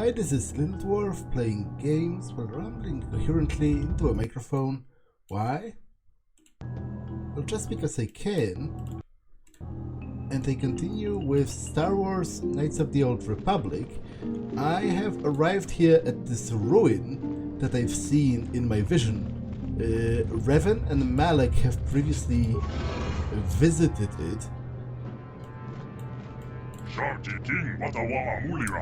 Hi, this is Little Dwarf playing games while rambling coherently into a microphone. Why? Well, just because I can. And I continue with Star Wars Knights of the Old Republic. I have arrived here at this ruin that I've seen in my vision. Revan and Malak have previously visited it.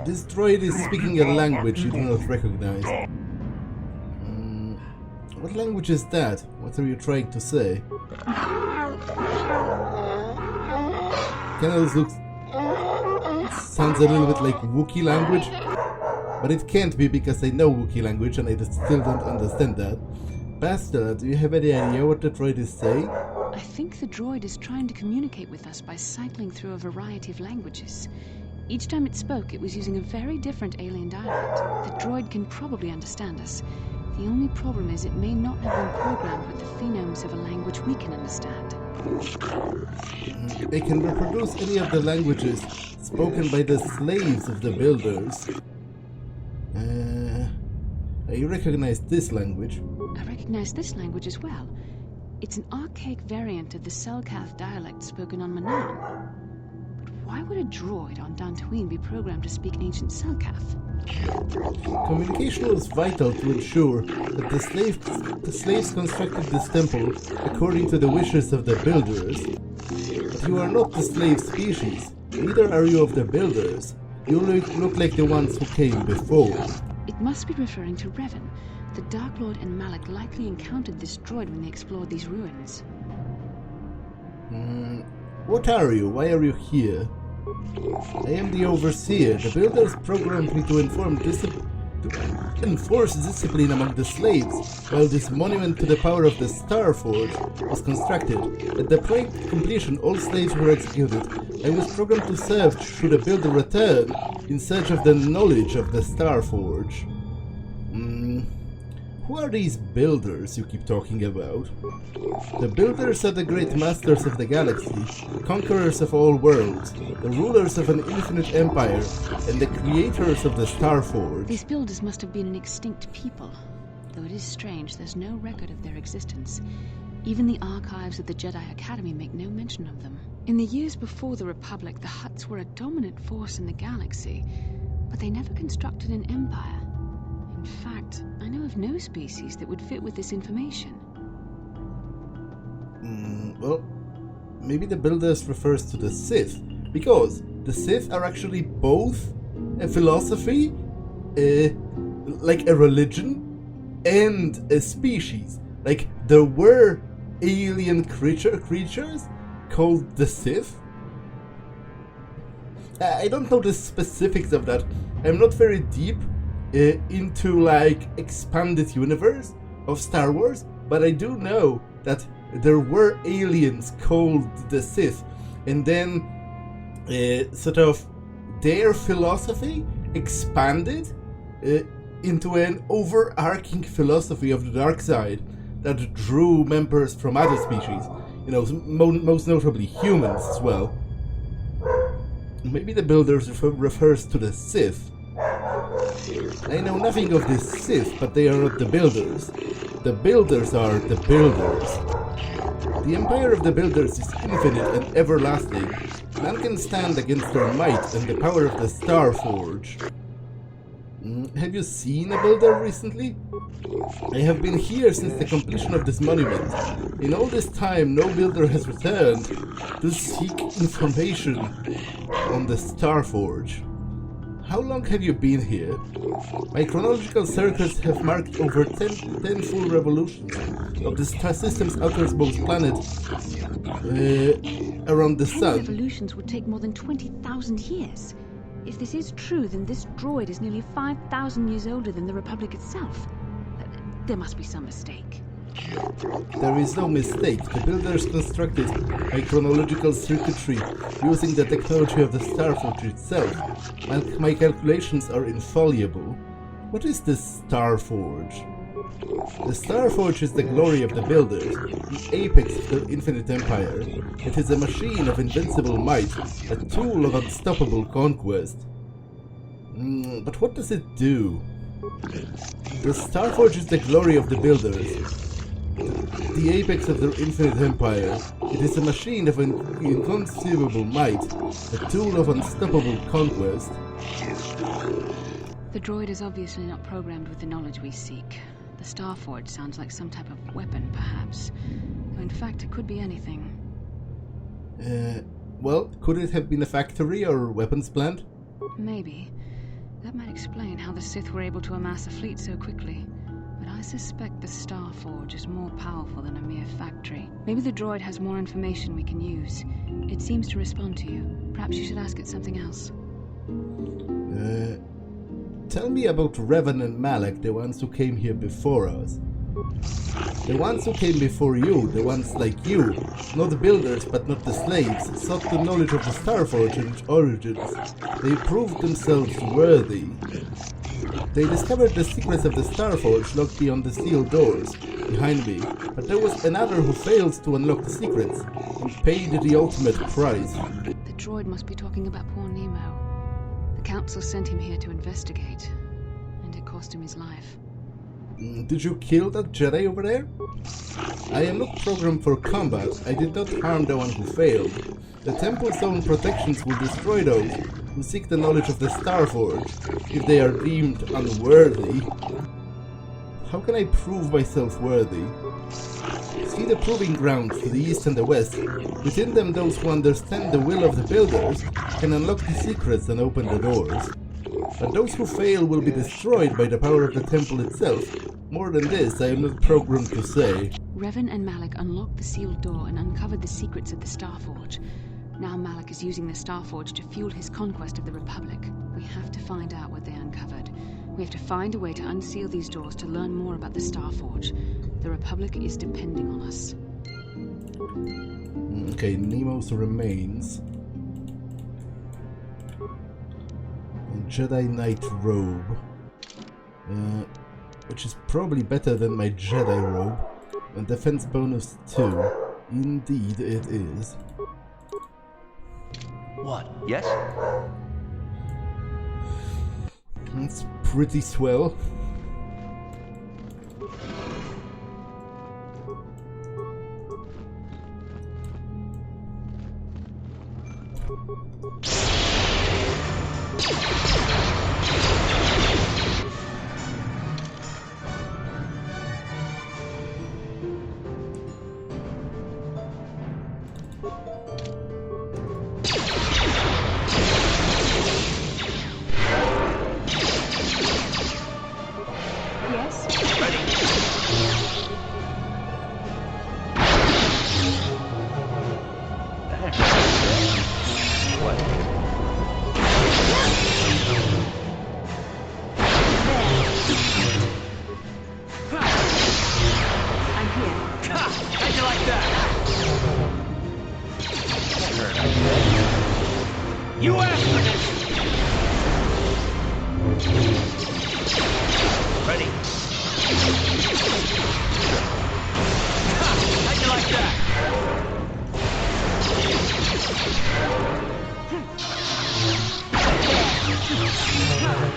This droid is speaking a language you do not recognize. What language is that? What are you trying to say? Kind of sounds a little bit like Wookiee language, but it can't be because I know Wookiee language and I still don't understand that. Bastila, do you have any idea what the droid is saying? I think the droid is trying to communicate with us by cycling through a variety of languages. Each time it spoke, it was using a very different alien dialect. The droid can probably understand us. The only problem is it may not have been programmed with the phonemes of a language we can understand. It can reproduce any of the languages spoken by the slaves of the builders. I recognize this language. I recognize this language as well. It's an archaic variant of the Selkath dialect spoken on Manaan. But why would a droid on Dantooine be programmed to speak ancient Selkath? Communication was vital to ensure that the slaves constructed this temple according to the wishes of the builders. But you are not the slave species, neither are you of the builders. You look like the ones who came before. It must be referring to Revan. The Dark Lord and Malak likely encountered this droid when they explored these ruins. What are you? Why are you here? I am the Overseer. The builders programmed me to enforce discipline among the slaves, while this monument to the power of the Star Forge was constructed. At the project completion, all slaves were executed. I was programmed to serve should a builder return in search of the knowledge of the Star Forge. Who are these builders you keep talking about? The builders are the great masters of the galaxy, conquerors of all worlds, the rulers of an infinite empire, and the creators of the Star Forge. These builders must have been an extinct people. Though it is strange, there's no record of their existence. Even the archives of the Jedi Academy make no mention of them. In the years before the Republic, the Hutts were a dominant force in the galaxy, but they never constructed an empire. In fact, I know of no species that would fit with this information. Well, maybe the builders refers to the Sith, because the Sith are actually both a philosophy, like a religion, and a species. Like, there were alien creatures called the Sith. I don't know the specifics of that. I'm not very deep into like expanded universe of Star Wars, but I do know that there were aliens called the Sith, and then sort of their philosophy expanded into an overarching philosophy of the dark side that drew members from other species, you know, most notably humans as well. Maybe the builders refers to the Sith. I know nothing of the Sith, but they are not the builders. The builders are the builders. The empire of the builders is infinite and everlasting. None can stand against their might and the power of the Star Forge. Have you seen a builder recently? I have been here since the completion of this monument. In all this time, no builder has returned to seek information on the Star Forge. How long have you been here? My chronological circuits have marked over 10 full revolutions of the star system's outermost planet around the sun. 10 revolutions would take more than 20,000 years. If this is true, then this droid is nearly 5,000 years older than the Republic itself. There must be some mistake. There is no mistake. The builders constructed a chronological circuitry using the technology of the Star Forge itself, and my calculations are infallible. What is the Star Forge? The Star Forge is the glory of the builders, the apex of the infinite empire. It is a machine of invincible might, a tool of unstoppable conquest. But what does it do? The Starforge is the glory of the builders, the apex of their infinite empire. It is a machine of inconceivable might, a tool of unstoppable conquest. The droid is obviously not programmed with the knowledge we seek. The Starforge sounds like some type of weapon, perhaps. Though in fact, it could be anything. Well, could it have been a factory or weapons plant? Maybe. That might explain how the Sith were able to amass a fleet so quickly. But I suspect the Starforge is more powerful than a mere factory. Maybe the droid has more information we can use. It seems to respond to you. Perhaps you should ask it something else. Tell me about Revan and Malak, the ones who came here before us. The ones who came before you, the ones like you, not the builders but not the slaves, sought the knowledge of the Starforge and its origins. They proved themselves worthy. They discovered the secrets of the Starforge locked beyond the sealed doors, behind me, but there was another who failed to unlock the secrets, and paid the ultimate price. The droid must be talking about poor Nemo. The Council sent him here to investigate, and it cost him his life. Did you kill that Jedi over there? I am not programmed for combat. I did not harm the one who failed. The Temple's own protections will destroy those who seek the knowledge of the Starforge, if they are deemed unworthy. How can I prove myself worthy? See the proving grounds to the east and the west. Within them, those who understand the will of the builders can unlock the secrets and open the doors. But those who fail will be destroyed by the power of the temple itself. More than this, I am not programmed to say. Revan and Malak unlocked the sealed door and uncovered the secrets of the Starforge. Now Malak is using the Starforge to fuel his conquest of the Republic. We have to find out what they uncovered. We have to find a way to unseal these doors to learn more about the Starforge. The Republic is depending on us. Okay, Nemo's remains. Jedi Knight robe, which is probably better than my Jedi robe, and defense bonus 2. Indeed it is. What? Yes? That's pretty swell.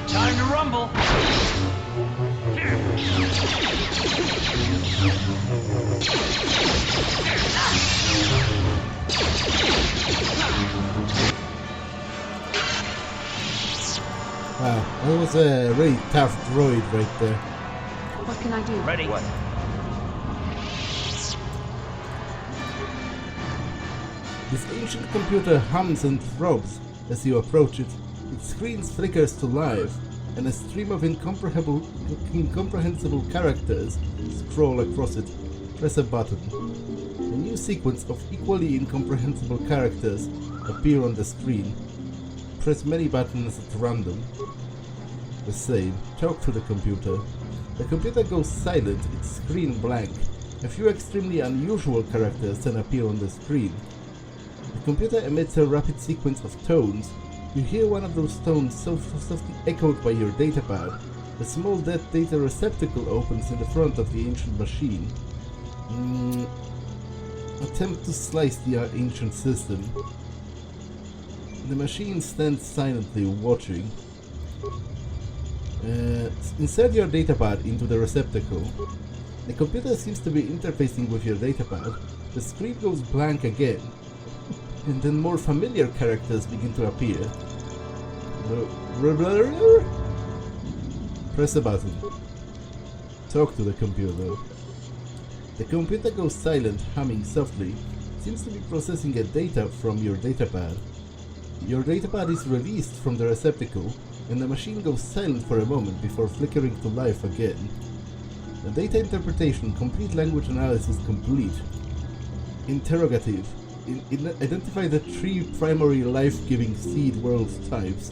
Time to rumble. Wow, that was a really tough droid right there. What can I do? Ready. What? This ancient computer hums and throbs as you approach it. Its screen flickers to life, and a stream of incomprehensible characters scroll across it. Press a button. A new sequence of equally incomprehensible characters appear on the screen. Press many buttons at random. The same. Talk to the computer. The computer goes silent, its screen blank. A few extremely unusual characters then appear on the screen. The computer emits a rapid sequence of tones. You hear one of those tones softly echoed by your datapad. A small dead data receptacle opens in the front of the ancient machine. Attempt to slice the ancient system. The machine stands silently watching. Insert your datapad into the receptacle. The computer seems to be interfacing with your datapad. The screen goes blank again, and then more familiar characters begin to appear. Press a button. Talk to the computer. The computer goes silent, humming softly. Seems to be processing a data from your datapad. Your datapad is released from the receptacle, and the machine goes silent for a moment before flickering to life again. The data interpretation, complete language analysis complete. Interrogative. Identify the 3 primary life-giving seed world types.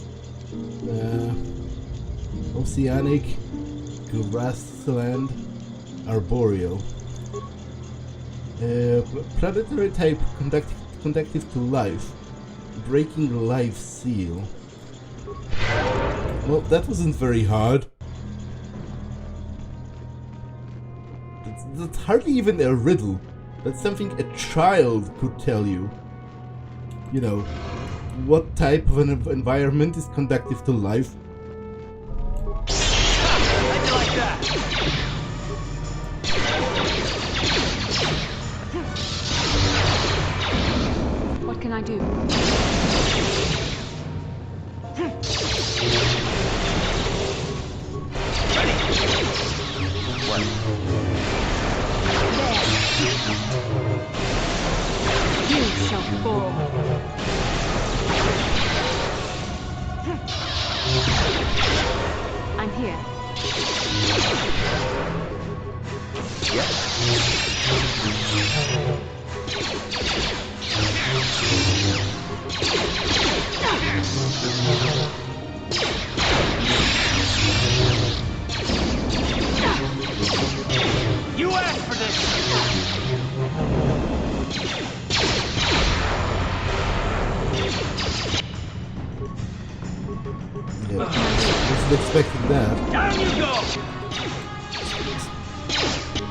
Oceanic, grassland, arboreal. Predatory type conductive to life. Breaking life seal. Well, that wasn't very hard. That's hardly even a riddle. That's something a child could tell you. You know, what type of an environment is conducive to life? How'd you like that? What can I do? Ready? What? You shall fall. I'm here. Yes. You asked for this! Yeah, wasn't expecting that. Down you go!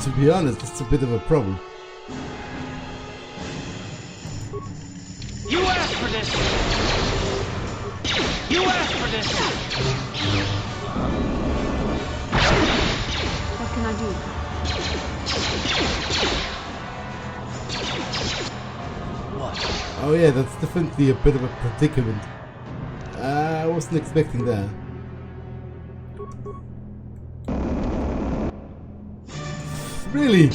To be honest, it's a bit of a problem. You asked for this! You asked for this! What can I do? What? Oh yeah, that's definitely a bit of a predicament. I wasn't expecting that. Really?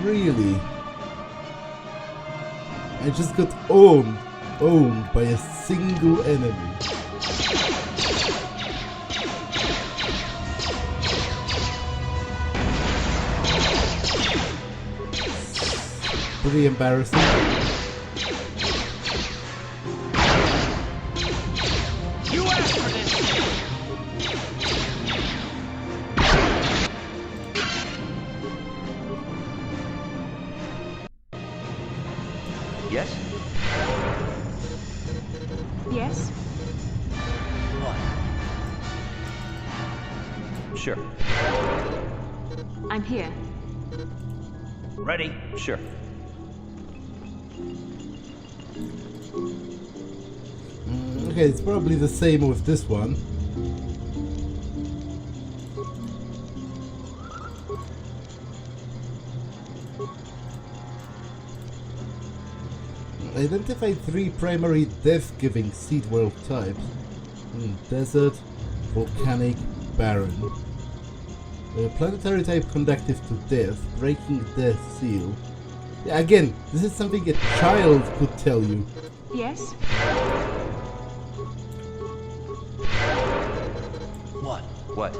Really? I just got owned by a single enemy. Pretty embarrassing. You asked for this! Yes? Yes? What? Sure. I'm here. Ready? Sure. Okay, it's probably the same with this one. Identify 3 primary death-giving seed world types. Desert, volcanic, barren. Planetary type conductive to death, breaking death seal. Yeah, again, this is something a child could tell you. Yes? What? What?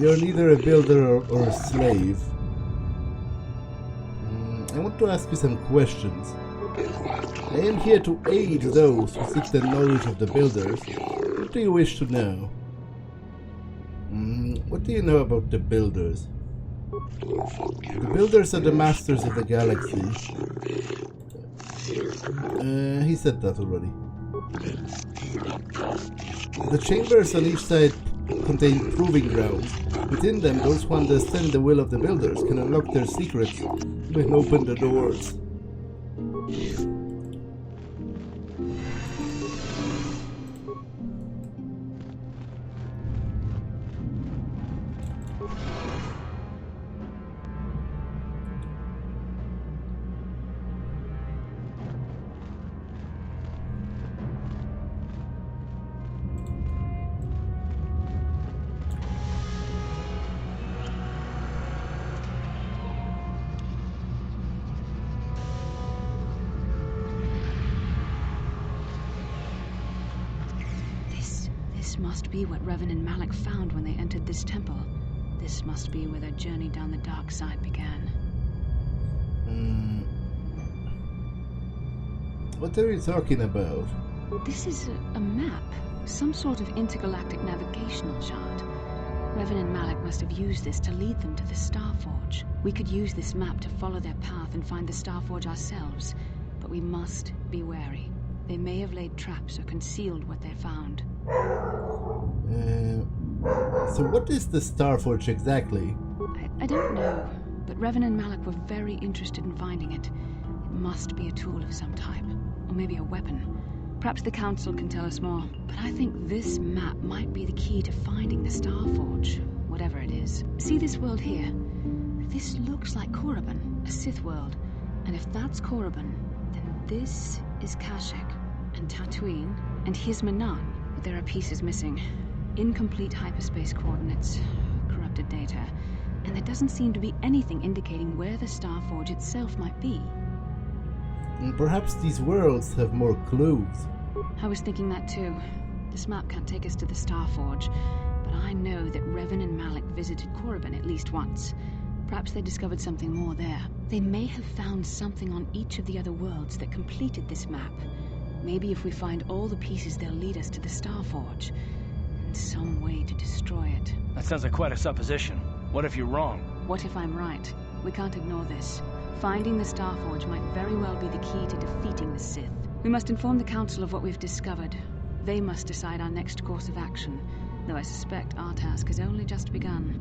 You're neither a builder or a slave. I want to ask you some questions. I am here to aid those who seek the knowledge of the builders. What do you wish to know? What do you know about the Builders? The Builders are the masters of the galaxy. He said that already. The chambers on each side contain proving grounds. Within them, those who understand the will of the Builders can unlock their secrets and open the doors. This must be what Revan and Malak found when they entered this temple. This must be where their journey down the dark side began. What are you talking about? This is a map. Some sort of intergalactic navigational chart. Revan and Malak must have used this to lead them to the Starforge. We could use this map to follow their path and find the Starforge ourselves. But we must be wary. They may have laid traps or concealed what they found. So what is the Starforge exactly? I don't know, but Revan and Malak were very interested in finding it. It must be a tool of some type, or maybe a weapon. Perhaps the Council can tell us more, but I think this map might be the key to finding the Starforge, whatever it is. See this world here? This looks like Korriban, a Sith world. And if that's Korriban, then this is Kashyyyk, and Dantooine, and here's Manan, but there are pieces missing. Incomplete hyperspace coordinates, corrupted data, and there doesn't seem to be anything indicating where the Starforge itself might be. Perhaps these worlds have more clues. I was thinking that too. This map can't take us to the Starforge, but I know that Revan and Malak visited Korriban at least once. Perhaps they discovered something more there. They may have found something on each of the other worlds that completed this map. Maybe if we find all the pieces, they'll lead us to the Starforge. And some way to destroy it. That sounds like quite a supposition. What if you're wrong? What if I'm right? We can't ignore this. Finding the Starforge might very well be the key to defeating the Sith. We must inform the Council of what we've discovered. They must decide our next course of action, though I suspect our task has only just begun.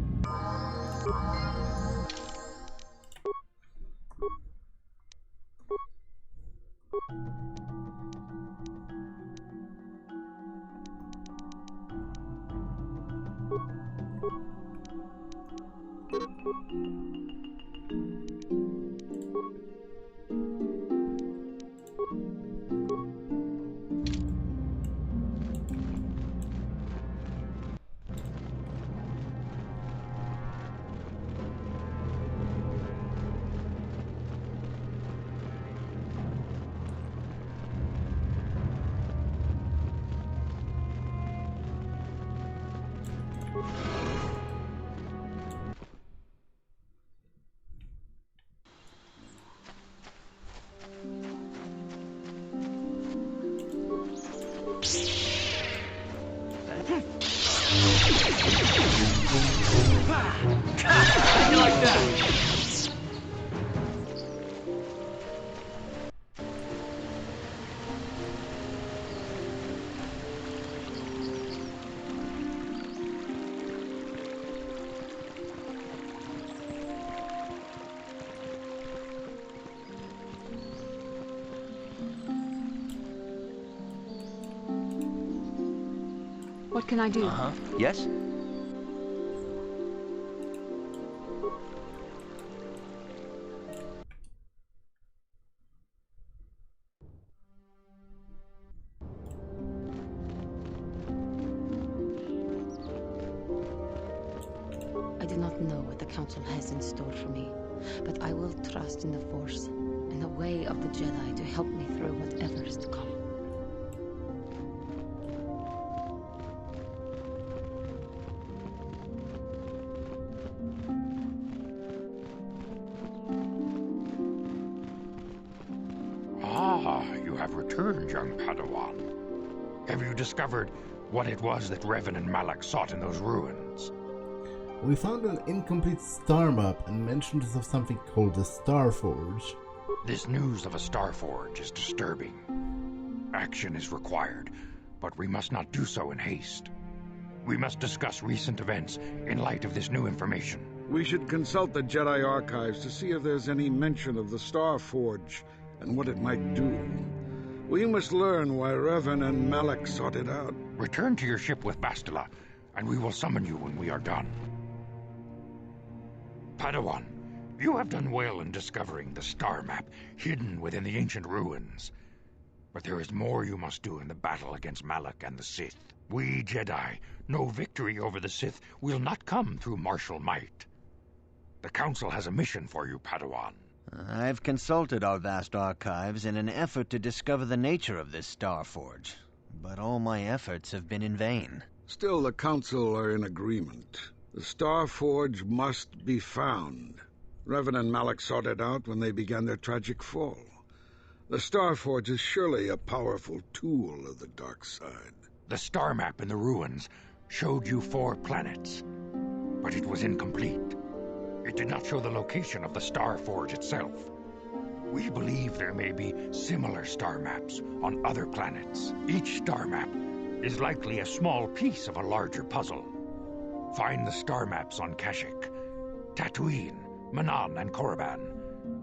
You like that? What can I do? Yes? I do not know what the Council has in store for me, but I will trust in the Force and the way of the Jedi to help me through whatever is to come. Ah, you have returned, young Padawan. Have you discovered what it was that Revan and Malak sought in those ruins? We found an incomplete star map and mentions of something called the Star Forge. This news of a Star Forge is disturbing. Action is required, but we must not do so in haste. We must discuss recent events in light of this new information. We should consult the Jedi archives to see if there's any mention of the Star Forge and what it might do. We must learn why Revan and Malak sought it out. Return to your ship with Bastila, and we will summon you when we are done. Padawan, you have done well in discovering the star map hidden within the ancient ruins. But there is more you must do in the battle against Malak and the Sith. We Jedi know victory over the Sith will not come through martial might. The Council has a mission for you, Padawan. I've consulted our vast archives in an effort to discover the nature of this Star Forge, but all my efforts have been in vain. Still, the Council are in agreement. The Star Forge must be found. Revan and Malak sought it out when they began their tragic fall. The Star Forge is surely a powerful tool of the dark side. The star map in the ruins showed you 4 planets, but it was incomplete. It did not show the location of the Star Forge itself. We believe there may be similar star maps on other planets. Each star map is likely a small piece of a larger puzzle. Find the star maps on Kashyyyk, Dantooine, Manan, and Korriban,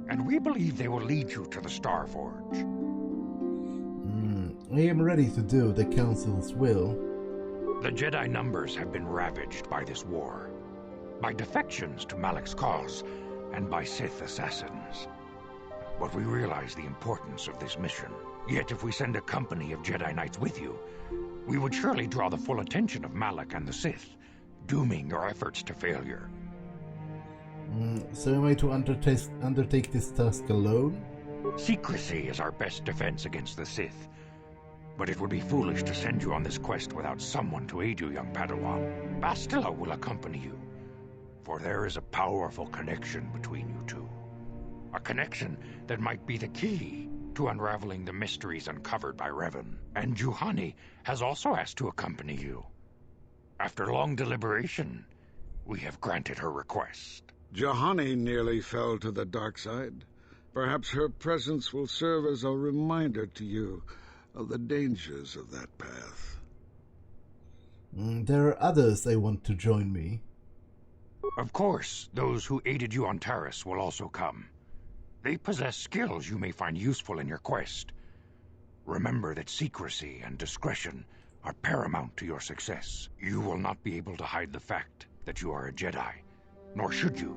and we believe they will lead you to the Star Forge. I am ready to do the Council's will. The Jedi numbers have been ravaged by this war, by defections to Malak's cause, and by Sith assassins. But we realize the importance of this mission. Yet if we send a company of Jedi Knights with you, we would surely draw the full attention of Malak and the Sith, dooming your efforts to failure. So am I to undertake this task alone? Secrecy is our best defense against the Sith. But it would be foolish to send you on this quest without someone to aid you, young Padawan. Bastila will accompany you, for there is a powerful connection between you two. A connection that might be the key to unraveling the mysteries uncovered by Revan. And Juhani has also asked to accompany you. After long deliberation, we have granted her request. Juhani nearly fell to the dark side. Perhaps her presence will serve as a reminder to you of the dangers of that path. There are others I want to join me. Of course, those who aided you on Taris will also come. They possess skills you may find useful in your quest. Remember that secrecy and discretion are paramount to your success. You will not be able to hide the fact that you are a Jedi, nor should you.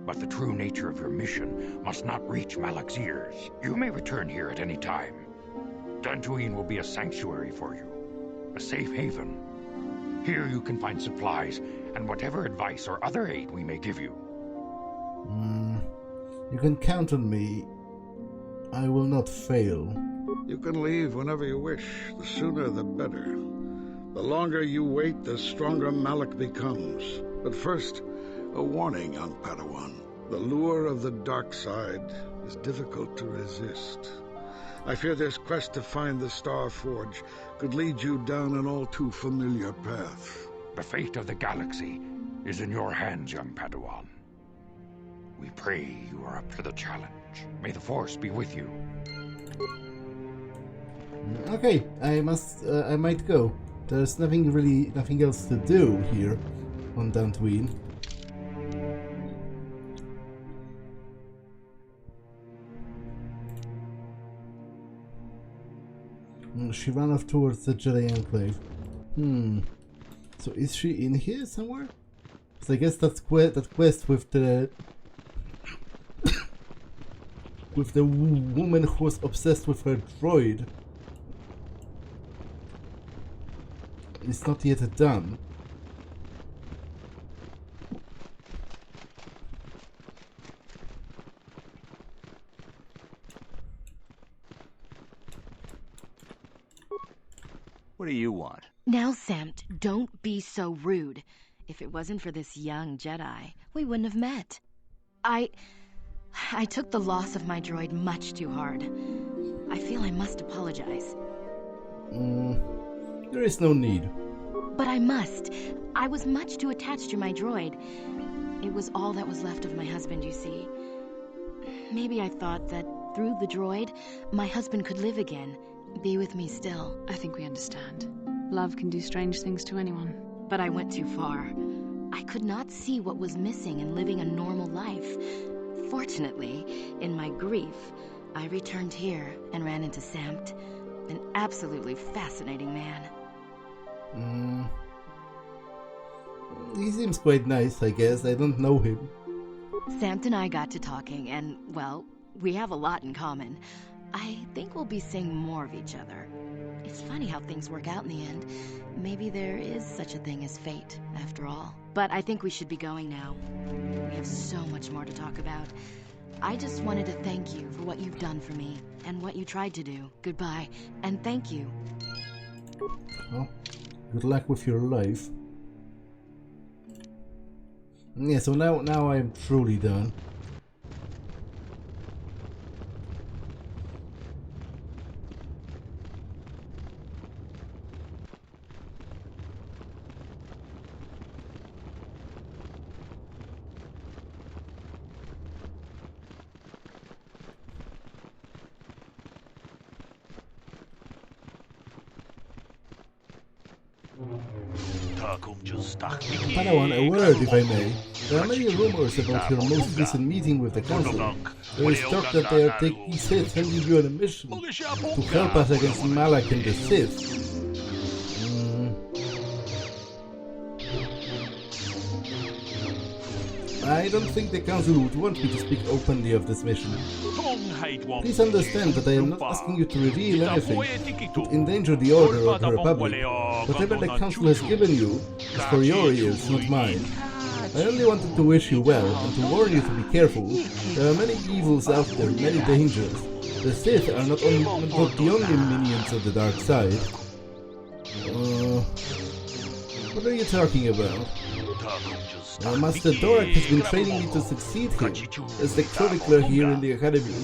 But the true nature of your mission must not reach Malak's ears. You may return here at any time. Dantooine will be a sanctuary for you, a safe haven. Here you can find supplies and whatever advice or other aid we may give you. You can count on me. I will not fail. You can leave whenever you wish. The sooner the better. The longer you wait, the stronger Malak becomes. But first, a warning, young Padawan. The lure of the dark side is difficult to resist. I fear this quest to find the Star Forge could lead you down an all-too familiar path. The fate of the galaxy is in your hands, young Padawan. We pray you are up to the challenge. May the Force be with you. Okay, I might go. There's nothing else to do here on Dantooine. She ran off towards the Jedi Enclave. So is she in here somewhere? So I guess that quest with the with the woman who was obsessed with her droid is not yet done. What do you want? Now, Samt, don't be so rude. If it wasn't for this young Jedi, we wouldn't have met. I took the loss of my droid much too hard. I feel I must apologize. There is no need. But I must. I was much too attached to my droid. It was all that was left of my husband, you see. Maybe I thought that through the droid, my husband could live again, be with me still. I think we understand. Love can do strange things to anyone. But I went too far. I could not see what was missing in living a normal life. Fortunately, in my grief, I returned here and ran into Samt, an absolutely fascinating man. He seems quite nice, I guess. I don't know him. Samt and I got to talking, and, well, we have a lot in common. I think we'll be seeing more of each other. It's funny how things work out in the end. Maybe there is such a thing as fate, after all. But I think we should be going now. We have so much more to talk about. I just wanted to thank you for what you've done for me, and what you tried to do. Goodbye, and thank you. Well, good luck with your life. Yeah, so now I'm truly done. Padawan, a word, if I may. There are many rumors about your most recent meeting with the Council. There is talk that they are taking Sith, sending you on a mission to help us against Malak and the Sith. I don't think the Council would want me to speak openly of this mission. Please understand that I am not asking you to reveal anything to endanger the Order or the Republic. Whatever the Council has given you is for your ears, not mine. I only wanted to wish you well and to warn you to be careful. There are many evils out there, many dangers. The Sith are not the only minions of the dark side. What are you talking about? Master Dorak has been training me to succeed here as the chronicler here in the Academy.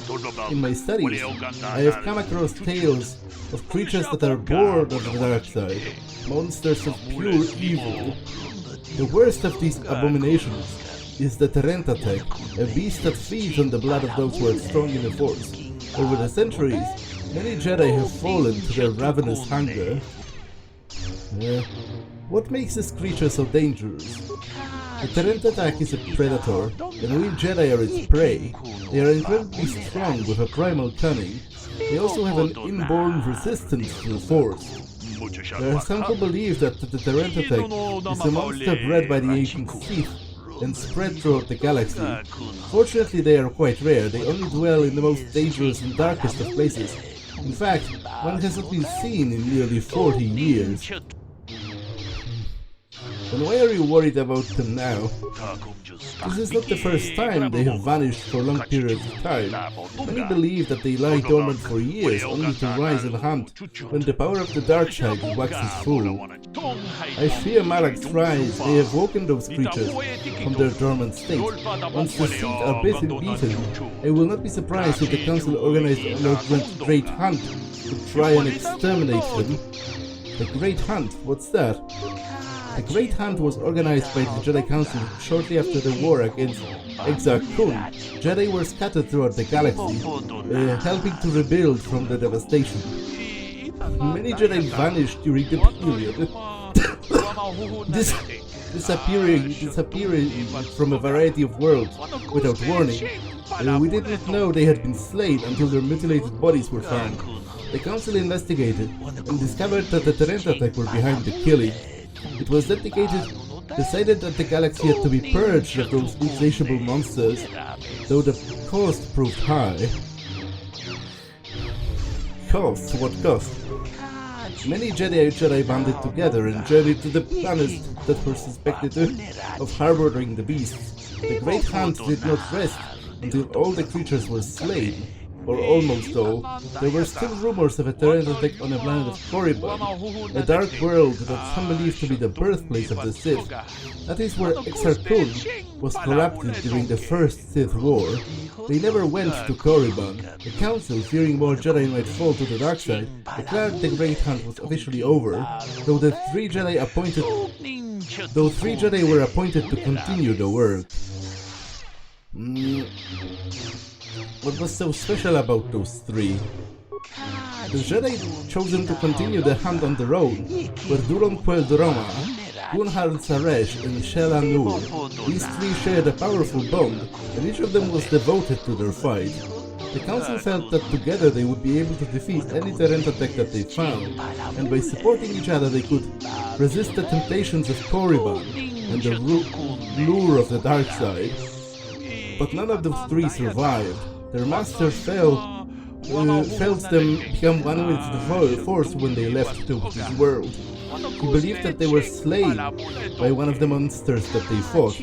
In my studies, I have come across tales of creatures that are born of the dark side, monsters of pure evil. The worst of these abominations is the Tarentatech, a beast that feeds on the blood of those who are strong in the Force. Over the centuries, many Jedi have fallen to their ravenous hunger. What makes this creature so dangerous? The Tarentatech is a predator, and we Jedi are its prey. They are incredibly strong with a primal cunning. They also have an inborn resistance to the Force. There are some who believe that the Tarentatech is a monster bred by the ancient Sith and spread throughout the galaxy. Fortunately, they are quite rare. They only dwell in the most dangerous and darkest of places. In fact, one has not been seen in nearly 40 years. Then why are you worried about them now? This is not the first time they have vanished for long periods of time. Many believe that they lie dormant for years, only to rise and hunt when the power of the dark side waxes full. I fear Malak's rise. They have woken those creatures from their dormant state. Once the Sith are beaten, I will not be surprised if the Council organized a great hunt to try and exterminate them. The Great Hunt? What's that? The Great Hunt was organized by the Jedi Council shortly after the war against Exarch Kun. Jedi were scattered throughout the galaxy, helping to rebuild from the devastation. Many Jedi vanished during the period, disappearing from a variety of worlds without warning. We did not know they had been slain until their mutilated bodies were found. The Council investigated and discovered that the Tarentatech were behind the killing. It was decided that the galaxy had to be purged of those insatiable monsters, though the cost proved high. Cost? What cost? Many Jedi banded together and journeyed to the planets that were suspected of harboring the beasts. The Great Hunt did not rest until all the creatures were slain. Or almost all. There were still rumors of a Tarentatech on a planet of Korriban, a dark world that some believe to be the birthplace of the Sith. That is where Exarch Kun was corrupted during the First Sith War. They never went to Korriban. The Council, fearing more Jedi might fall to the dark side, declared the Great Hunt was officially over, though the 3 Jedi appointed though 3 Jedi were appointed to continue the work. What was so special about those 3? The Jedi chosen to continue the hunt on their own were Duron Quel Duroma, Gunhard Saresh, and Shela Nur. These 3 shared a powerful bond, and each of them was devoted to their fight. The Council felt that together they would be able to defeat any Terran attack that they found, and by supporting each other they could resist the temptations of Korriban and the lure of the dark side. But none of those 3 survived. Their master felt them become one with the Force when they left this world. He believed that they were slain by one of the monsters that they fought.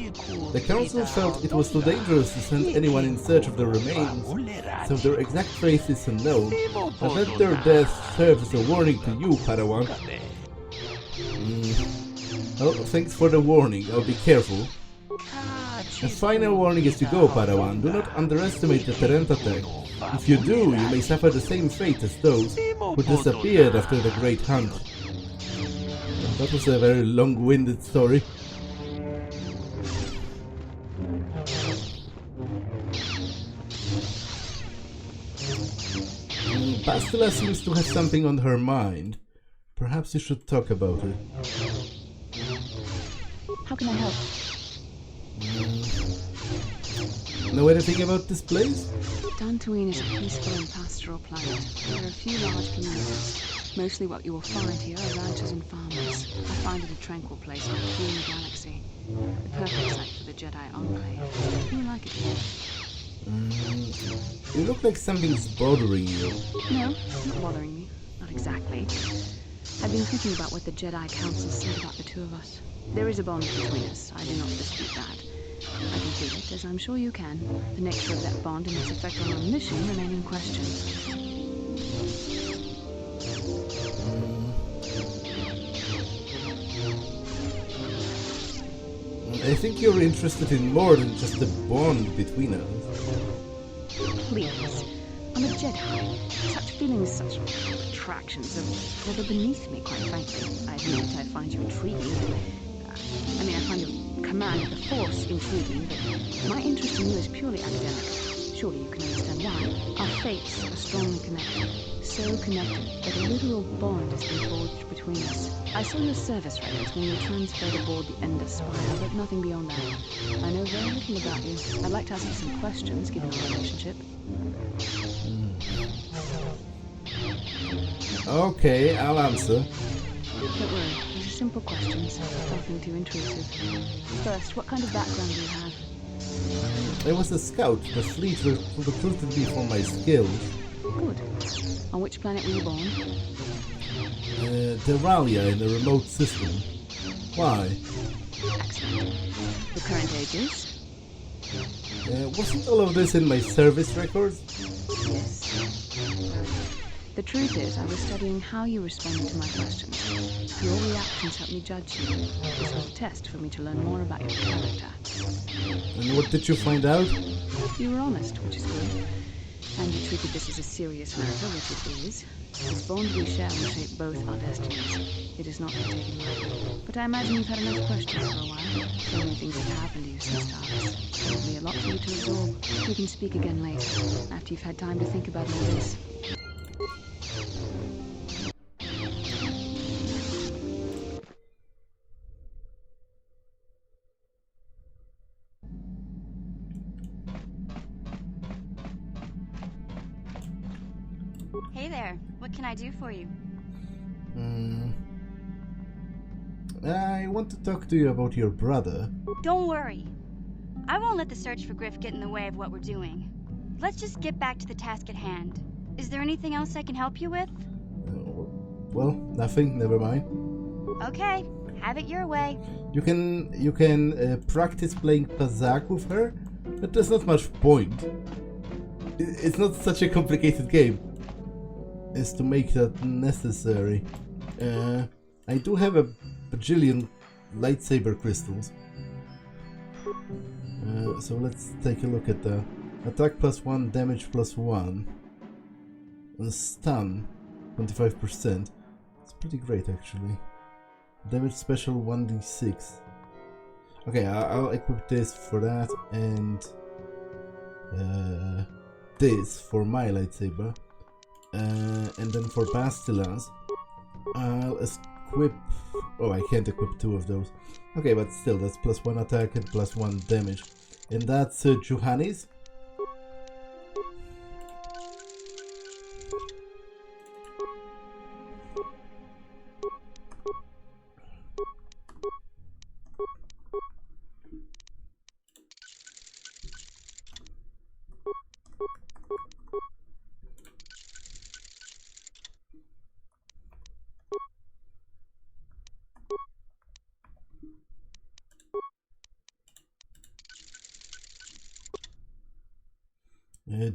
The Council felt it was too dangerous to send anyone in search of their remains, so their exact fate is unknown, but let their death serve as a warning to you, Padawan. Oh, thanks for the warning, I'll be careful. A final warning as you go, Padawan. Do not underestimate the Terran attack. If you do, you may suffer the same fate as those who disappeared after the Great Hunt. That was a very long-winded story. Bastila seems to have something on her mind. Perhaps you should talk about it. How can I help? Know anything about this place? Dantooine is a peaceful and pastoral planet. There are a few large communities. Mostly what you will find here are ranchers and farmers. I find it a tranquil place in a clean galaxy. The perfect site for the Jedi Enclave. You like it here? You look like something's bothering you. No, it's not bothering me. Not exactly. I've been thinking about what the Jedi Council said about the 2 of us. There is a bond between us. I do not dispute that. I can feel it, as I'm sure you can. The nature of that bond and its effect on our mission remain in question. I think you're interested in more than just the bond between us. Please. I'm a Jedi. Such feelings, such attractions are rather beneath me, quite frankly. I admit I find you intriguing. I find your command of the Force intriguing, but my interest in you is purely academic. Surely you can understand why. Our fates are strongly connected. So connected that a literal bond has been forged between us. I saw your service records when you transferred aboard the Ender Spire, but nothing beyond that. I know very little about you. I'd like to ask you some questions, given our relationship. Okay, I'll answer. Don't worry, these are simple questions, nothing too intrusive. First, what kind of background do you have? I was a scout. The fleet recruited me for my skills. Good. On which planet were you born? Deralia in a remote system. Why? Excellent. Your current ages? Wasn't all of this in my service records? Yes. The truth is, I was studying how you responded to my questions. Your reactions helped me judge you. This was a test for me to learn more about your character. And what did you find out? You were honest, which is good. And you treated this as a serious matter, which it is. This bond we share will shape both our destinies. It is not to be taken lightly. But I imagine you've had enough questions for a while. So many things have happened to you since Taris. Probably a lot for you to absorb. We can speak again later, after you've had time to think about all this. Hey there, what can I do for you? I want to talk to you about your brother. Don't worry. I won't let the search for Griff get in the way of what we're doing. Let's just get back to the task at hand. Is there anything else I can help you with? Well, nothing, never mind. Okay, have it your way. You can practice playing Pazak with her, but there's not much point. It's not such a complicated game as to make that necessary. I do have a bajillion lightsaber crystals. So let's take a look at the attack +1, damage +1, and stun 25%. It's pretty great actually. Damage special 1d6. Okay, I'll equip this for that, and this for my lightsaber. And then for Bastillas, I'll equip... Oh, I can't equip 2 of those. Okay, but still, that's +1 attack and +1 damage. And that's Juhani's.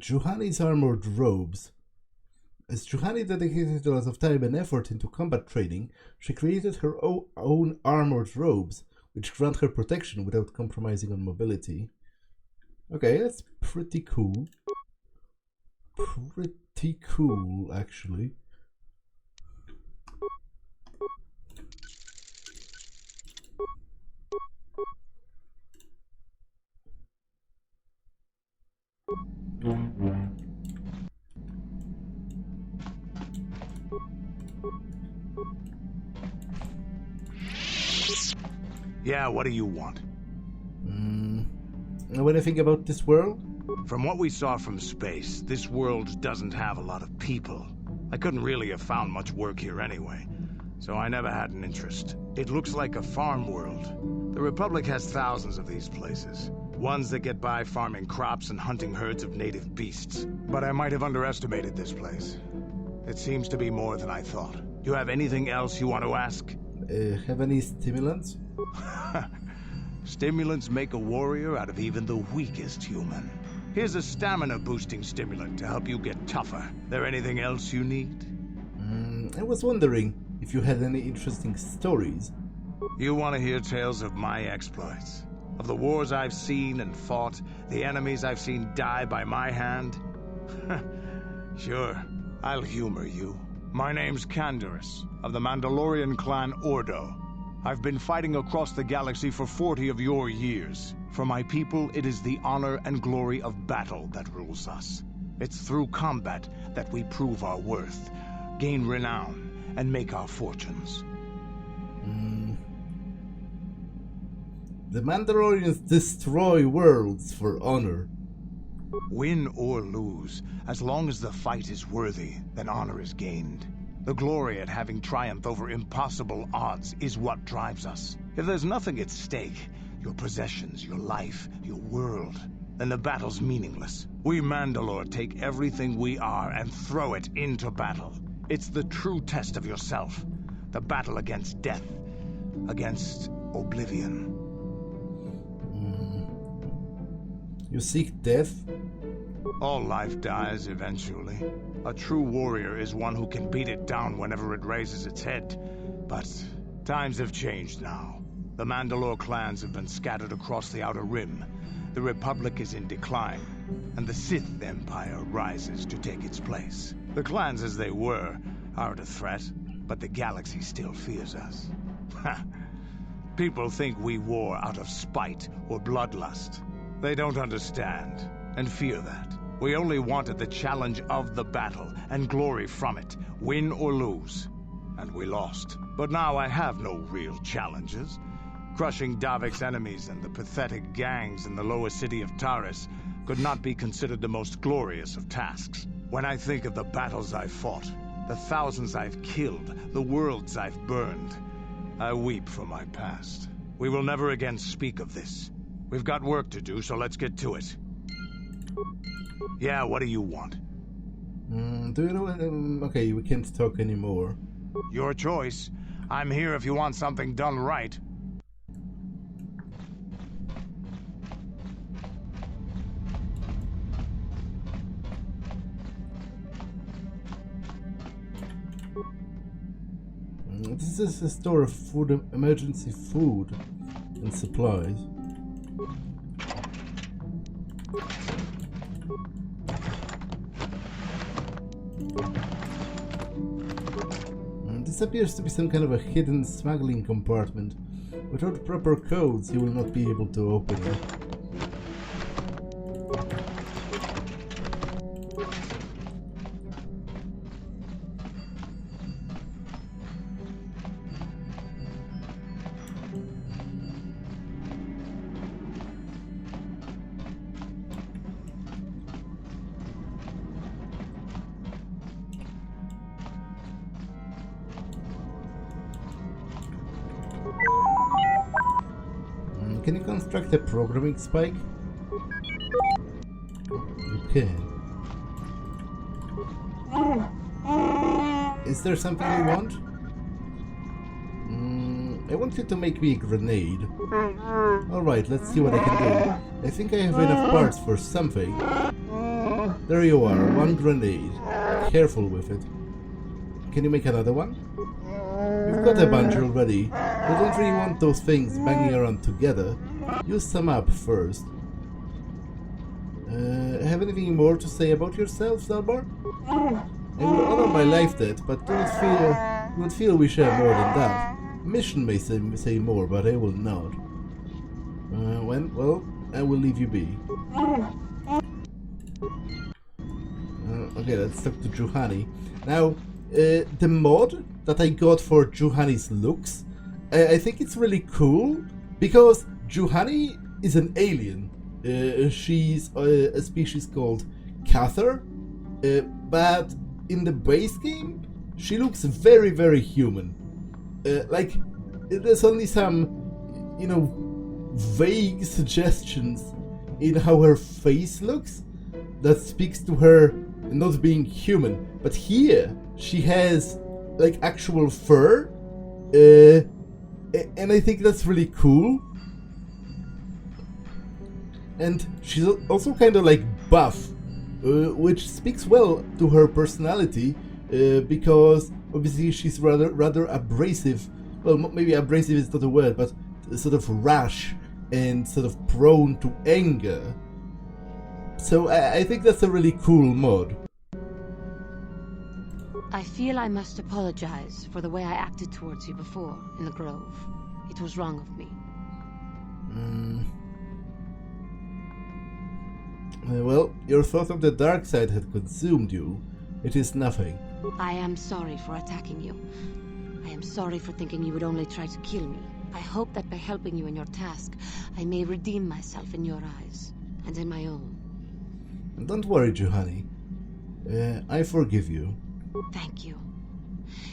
Juhani's armored robes. As Juhani dedicated a lot of time and effort into combat training, she created her own armored robes, which grant her protection without compromising on mobility. Okay, that's pretty cool. Pretty cool, actually. Yeah, what do you want? Know anything about this world? From what we saw from space, this world doesn't have a lot of people. I couldn't really have found much work here anyway, so I never had an interest. It looks like a farm world. The Republic has thousands of these places. Ones that get by farming crops and hunting herds of native beasts. But I might have underestimated this place. It seems to be more than I thought. Do you have anything else you want to ask? Have any stimulants? Stimulants make a warrior out of even the weakest human. Here's a stamina-boosting stimulant to help you get tougher. There anything else you need? I was wondering if you had any interesting stories. You want to hear tales of my exploits? Of the wars I've seen and fought, the enemies I've seen die by my hand? Sure, I'll humor you. My name's Canderous, of the Mandalorian clan Ordo. I've been fighting across the galaxy for 40 of your years. For my people, it is the honor and glory of battle that rules us. It's through combat that we prove our worth, gain renown, and make our fortunes. The Mandalorians destroy worlds for honor. Win or lose, as long as the fight is worthy, then honor is gained. The glory at having triumphed over impossible odds is what drives us. If there's nothing at stake, your possessions, your life, your world, then the battle's meaningless. We Mandalore take everything we are and throw it into battle. It's the true test of yourself. The battle against death, against oblivion. You seek death? All life dies eventually. A true warrior is one who can beat it down whenever it raises its head. But times have changed now. The Mandalore clans have been scattered across the Outer Rim. The Republic is in decline, and the Sith Empire rises to take its place. The clans as they were aren't a threat, but the galaxy still fears us. People think we war out of spite or bloodlust. They don't understand, and fear that. We only wanted the challenge of the battle, and glory from it, win or lose. And we lost. But now I have no real challenges. Crushing Davik's enemies and the pathetic gangs in the lower city of Taris could not be considered the most glorious of tasks. When I think of the battles I've fought, the thousands I've killed, the worlds I've burned, I weep for my past. We will never again speak of this. We've got work to do, so let's get to it. Yeah, what do you want? Do you know... okay, we can't talk anymore. Your choice. I'm here if you want something done right. This is a store of food, emergency food and supplies. This appears to be some kind of a hidden smuggling compartment. Without proper codes, you will not be able to open it. Can you construct a programming spike? You can. Is there something you want? I want you to make me a grenade. Alright, let's see what I can do. I think I have enough parts for something. There you are, one grenade. Careful with it. Can you make another one? You've got a bunch already. You don't really want those things banging around together. Use some up first. Have anything more to say about yourself, Zalbar? I will honor my life debt, but don't feel we share more than that. Mission may say more, but I will not. Well, I will leave you be. Okay, let's talk to Juhani. Now, the mod that I got for Juhani's looks, I think it's really cool, because Juhani is an alien. She's a species called kotor, but in the base game, she looks very, very human. Like, there's only some, vague suggestions in how her face looks that speaks to her not being human. But here, she has, like, actual fur, and I think that's really cool. And she's also kind of like buff, which speaks well to her personality, because obviously she's rather abrasive. Well, maybe abrasive is not a word, but sort of rash and sort of prone to anger. So I think that's a really cool mod. I feel I must apologize for the way I acted towards you before in the Grove. It was wrong of me. Well, your thought of the dark side had consumed you. It is nothing. I am sorry for attacking you. I am sorry for thinking you would only try to kill me. I hope that by helping you in your task, I may redeem myself in your eyes, and in my own. Don't worry, Juhani. I forgive you. Thank you.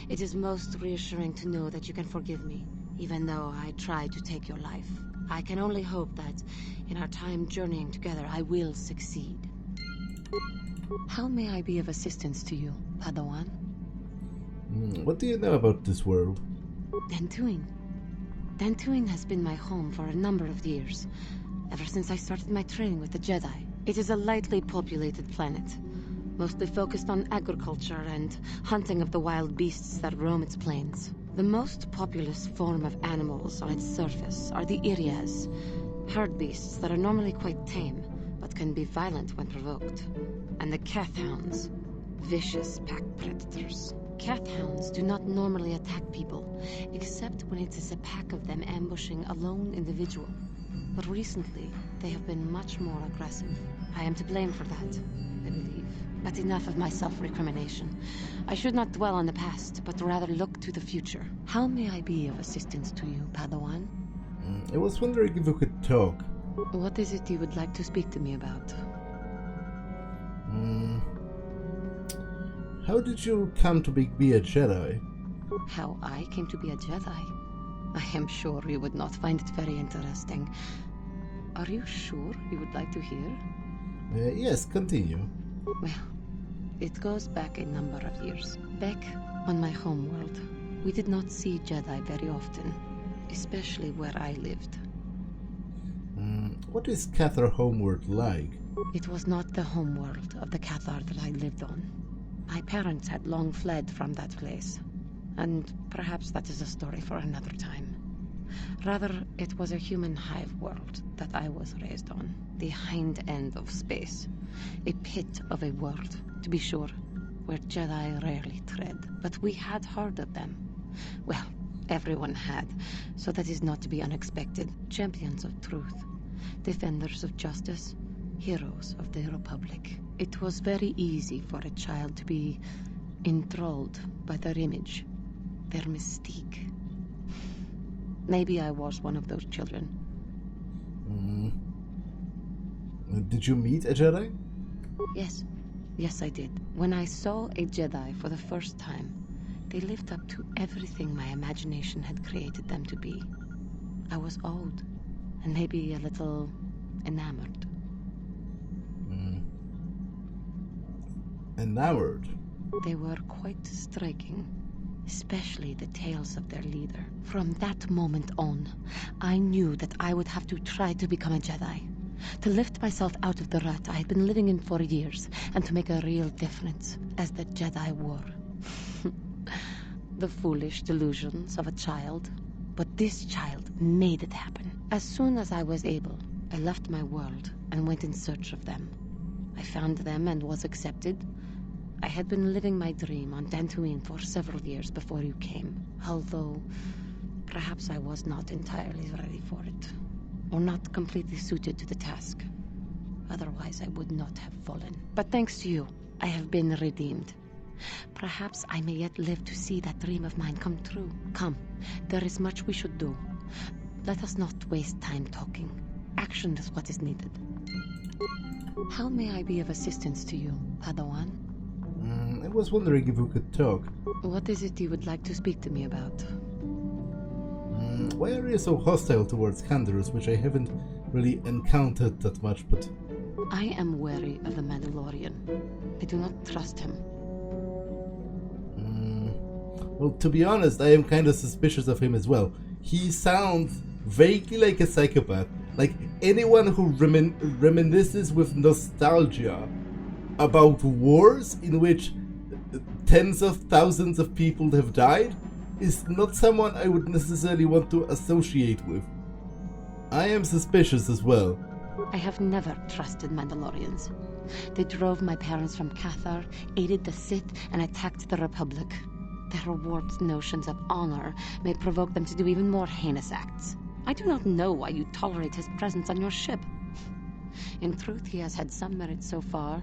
It is most reassuring to know that you can forgive me, even though I tried to take your life. I can only hope that, in our time journeying together, I will succeed. How may I be of assistance to you, Padawan? What do you know about this world? Dantooine. Dantooine has been my home for a number of years, ever since I started my training with the Jedi. It is a lightly populated planet, mostly focused on agriculture and hunting of the wild beasts that roam its plains. The most populous form of animals on its surface are the Irias, herd beasts that are normally quite tame, but can be violent when provoked. And the Kathhounds, vicious pack predators. Kathhounds do not normally attack people, except when it is a pack of them ambushing a lone individual. But recently, they have been much more aggressive. I am to blame for that, I believe. But enough of my self-recrimination. I should not dwell on the past, but rather look to the future. How may I be of assistance to you, Padawan? I was wondering if you could talk. What is it you would like to speak to me about? How did you come to be a Jedi? How I came to be a Jedi? I am sure you would not find it very interesting. Are you sure you would like to hear? Yes, continue. Well, it goes back a number of years. Back on my homeworld, we did not see Jedi very often, especially where I lived. What is Kotor homeworld like? It was not the homeworld of the Kotor that I lived on. My parents had long fled from that place, and perhaps that is a story for another time. Rather, it was a human hive world that I was raised on. The hind end of space. A pit of a world, to be sure, where Jedi rarely tread. But we had heard of them, Well, everyone had, so that is not to be unexpected. Champions of truth, defenders of justice, heroes of the Republic. It was very easy for a child to be enthralled by their image, their mystique. Maybe I was one of those children. Did you meet a Jedi? Yes. Yes, I did. When I saw a Jedi for the first time, they lived up to everything my imagination had created them to be. I was awed, and maybe a little enamored. Enamored? They were quite striking, especially the tales of their leader. From that moment on, I knew that I would have to try to become a Jedi. To lift myself out of the rut I had been living in for years, and to make a real difference, as the Jedi wore. The foolish delusions of a child. But this child made it happen. As soon as I was able, I left my world and went in search of them. I found them and was accepted. I had been living my dream on Dantooine for several years before you came, although perhaps I was not entirely ready for it, or not completely suited to the task. Otherwise, I would not have fallen. But thanks to you, I have been redeemed. Perhaps I may yet live to see that dream of mine come true. Come, there is much we should do. Let us not waste time talking. Action is what is needed. How may I be of assistance to you, Padawan? I was wondering if we could talk. What is it you would like to speak to me about? Why are you so hostile towards Canderous, which I haven't really encountered that much, but... I am wary of the Mandalorian. I do not trust him. Well, to be honest, I am kind of suspicious of him as well. He sounds vaguely like a psychopath. Like anyone who reminisces with nostalgia about wars in which tens of thousands of people have died is not someone I would necessarily want to associate with. I am suspicious as well. I have never trusted Mandalorians. They drove my parents from Cathar, aided the Sith, and attacked the Republic. Their warped notions of honor may provoke them to do even more heinous acts. I do not know why you tolerate his presence on your ship. In truth, he has had some merit so far,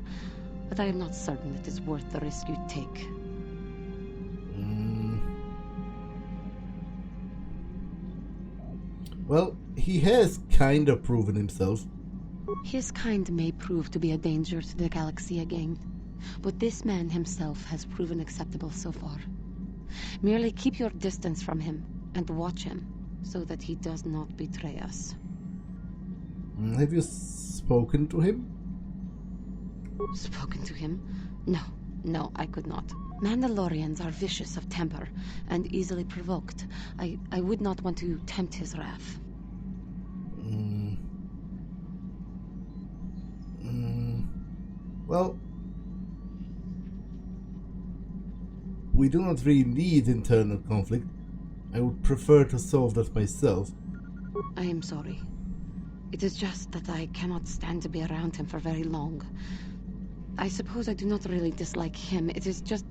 but I am not certain it is worth the risk you take. Well, he has kind of proven himself. His kind may prove to be a danger to the galaxy again, but this man himself has proven acceptable so far. Merely keep your distance from him and watch him, so that he does not betray us. Have you spoken to him? Spoken to him? No, I could not. Mandalorians are vicious of temper and easily provoked. I would not want to tempt his wrath. Well, we do not really need internal conflict. I would prefer to solve that myself. I am sorry. It is just that I cannot stand to be around him for very long. I suppose I do not really dislike him. It is just...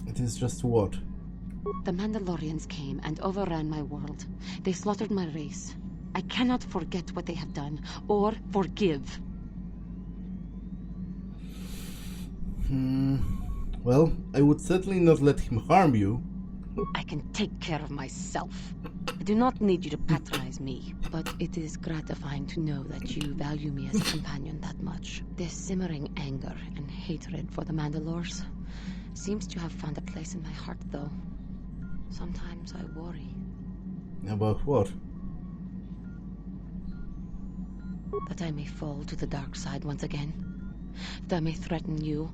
It is just what? The Mandalorians came and overran my world. They slaughtered my race. I cannot forget what they have done, or forgive. Well, I would certainly not let him harm you. I can take care of myself. I do not need you to patronize me, but it is gratifying to know that you value me as a companion that much. This simmering anger and hatred for the Mandalores seems to have found a place in my heart, though. Sometimes I worry. About what? That I may fall to the dark side once again. That I may threaten you,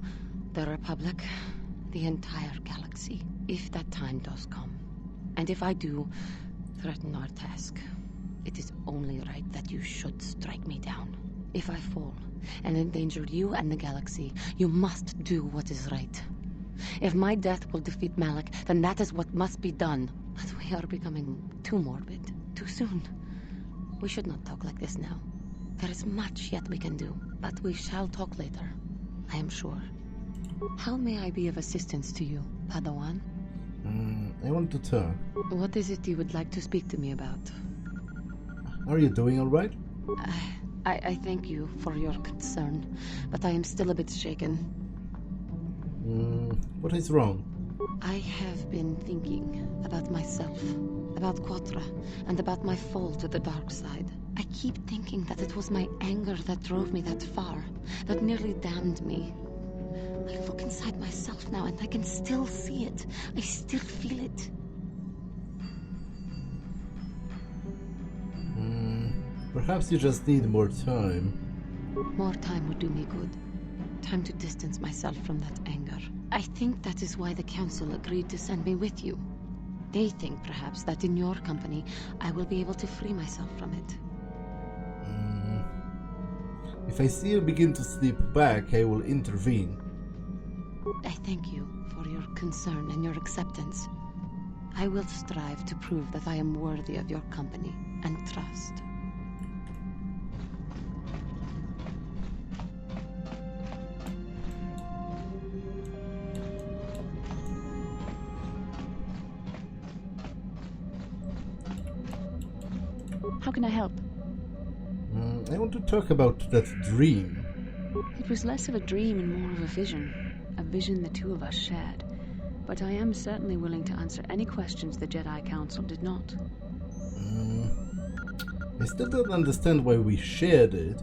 the Republic, the entire galaxy, if that time does come. And if I do threaten our task, it is only right that you should strike me down. If I fall and endanger you and the galaxy, you must do what is right. If my death will defeat Malak, then that is what must be done. But we are becoming too morbid, too soon. We should not talk like this now. There is much yet we can do, but we shall talk later, I am sure. How may I be of assistance to you, Padawan? I want to talk. What is it you would like to speak to me about? Are you doing alright? I thank you for your concern, but I am still a bit shaken. What is wrong? I have been thinking about myself, about Quatra, and about my fall to the dark side. I keep thinking that it was my anger that drove me that far, that nearly damned me. I look inside myself now and I can still see it. I still feel it. Perhaps you just need more time. More time would do me good. Time to distance myself from that anger. I think that is why the Council agreed to send me with you. They think, perhaps, that in your company, I will be able to free myself from it. If I see you begin to slip back, I will intervene. I thank you for your concern and your acceptance. I will strive to prove that I am worthy of your company and trust. How can I help? I want to talk about that dream. It was less of a dream and more of a vision the two of us shared. But I am certainly willing to answer any questions the Jedi Council did not. I still don't understand why we shared it.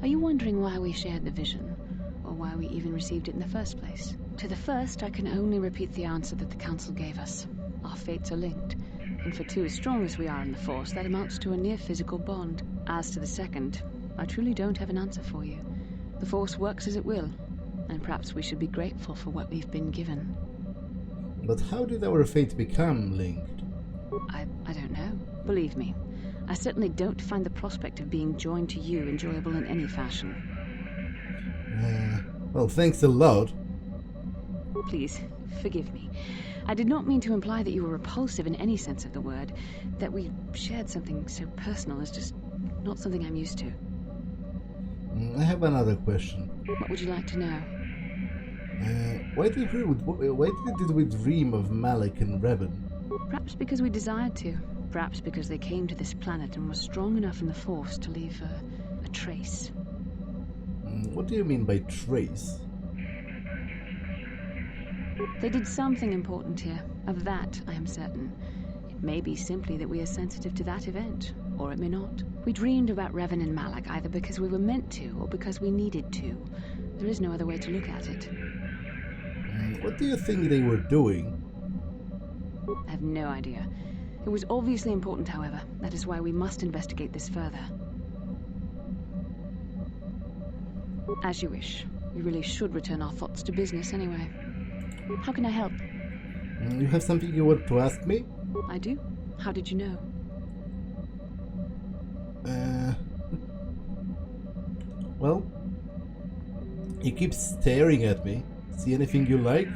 Are you wondering why we shared the vision? Or why we even received it in the first place? To the first, I can only repeat the answer that the Council gave us. Our fates are linked. And for two as strong as we are in the Force, that amounts to a near-physical bond. As to the second, I truly don't have an answer for you. The Force works as it will, and perhaps we should be grateful for what we've been given. But how did our fate become linked? I don't know. Believe me, I certainly don't find the prospect of being joined to you enjoyable in any fashion. Well, thanks a lot. Please, forgive me. I did not mean to imply that you were repulsive in any sense of the word. That we shared something so personal is just not something I'm used to. I have another question. What would you like to know? Why did we dream of Malak and Revan? Perhaps because we desired to. Perhaps because they came to this planet and were strong enough in the Force to leave a trace. What do you mean by trace? They did something important here. Of that, I am certain. It may be simply that we are sensitive to that event, or it may not. We dreamed about Revan and Malak either because we were meant to, or because we needed to. There is no other way to look at it. What do you think they were doing? I have no idea. It was obviously important, however. That is why we must investigate this further. As you wish. We really should return our thoughts to business anyway. How can I help? You have something you want to ask me? I do. How did you know? Well, you keep staring at me. See anything you like?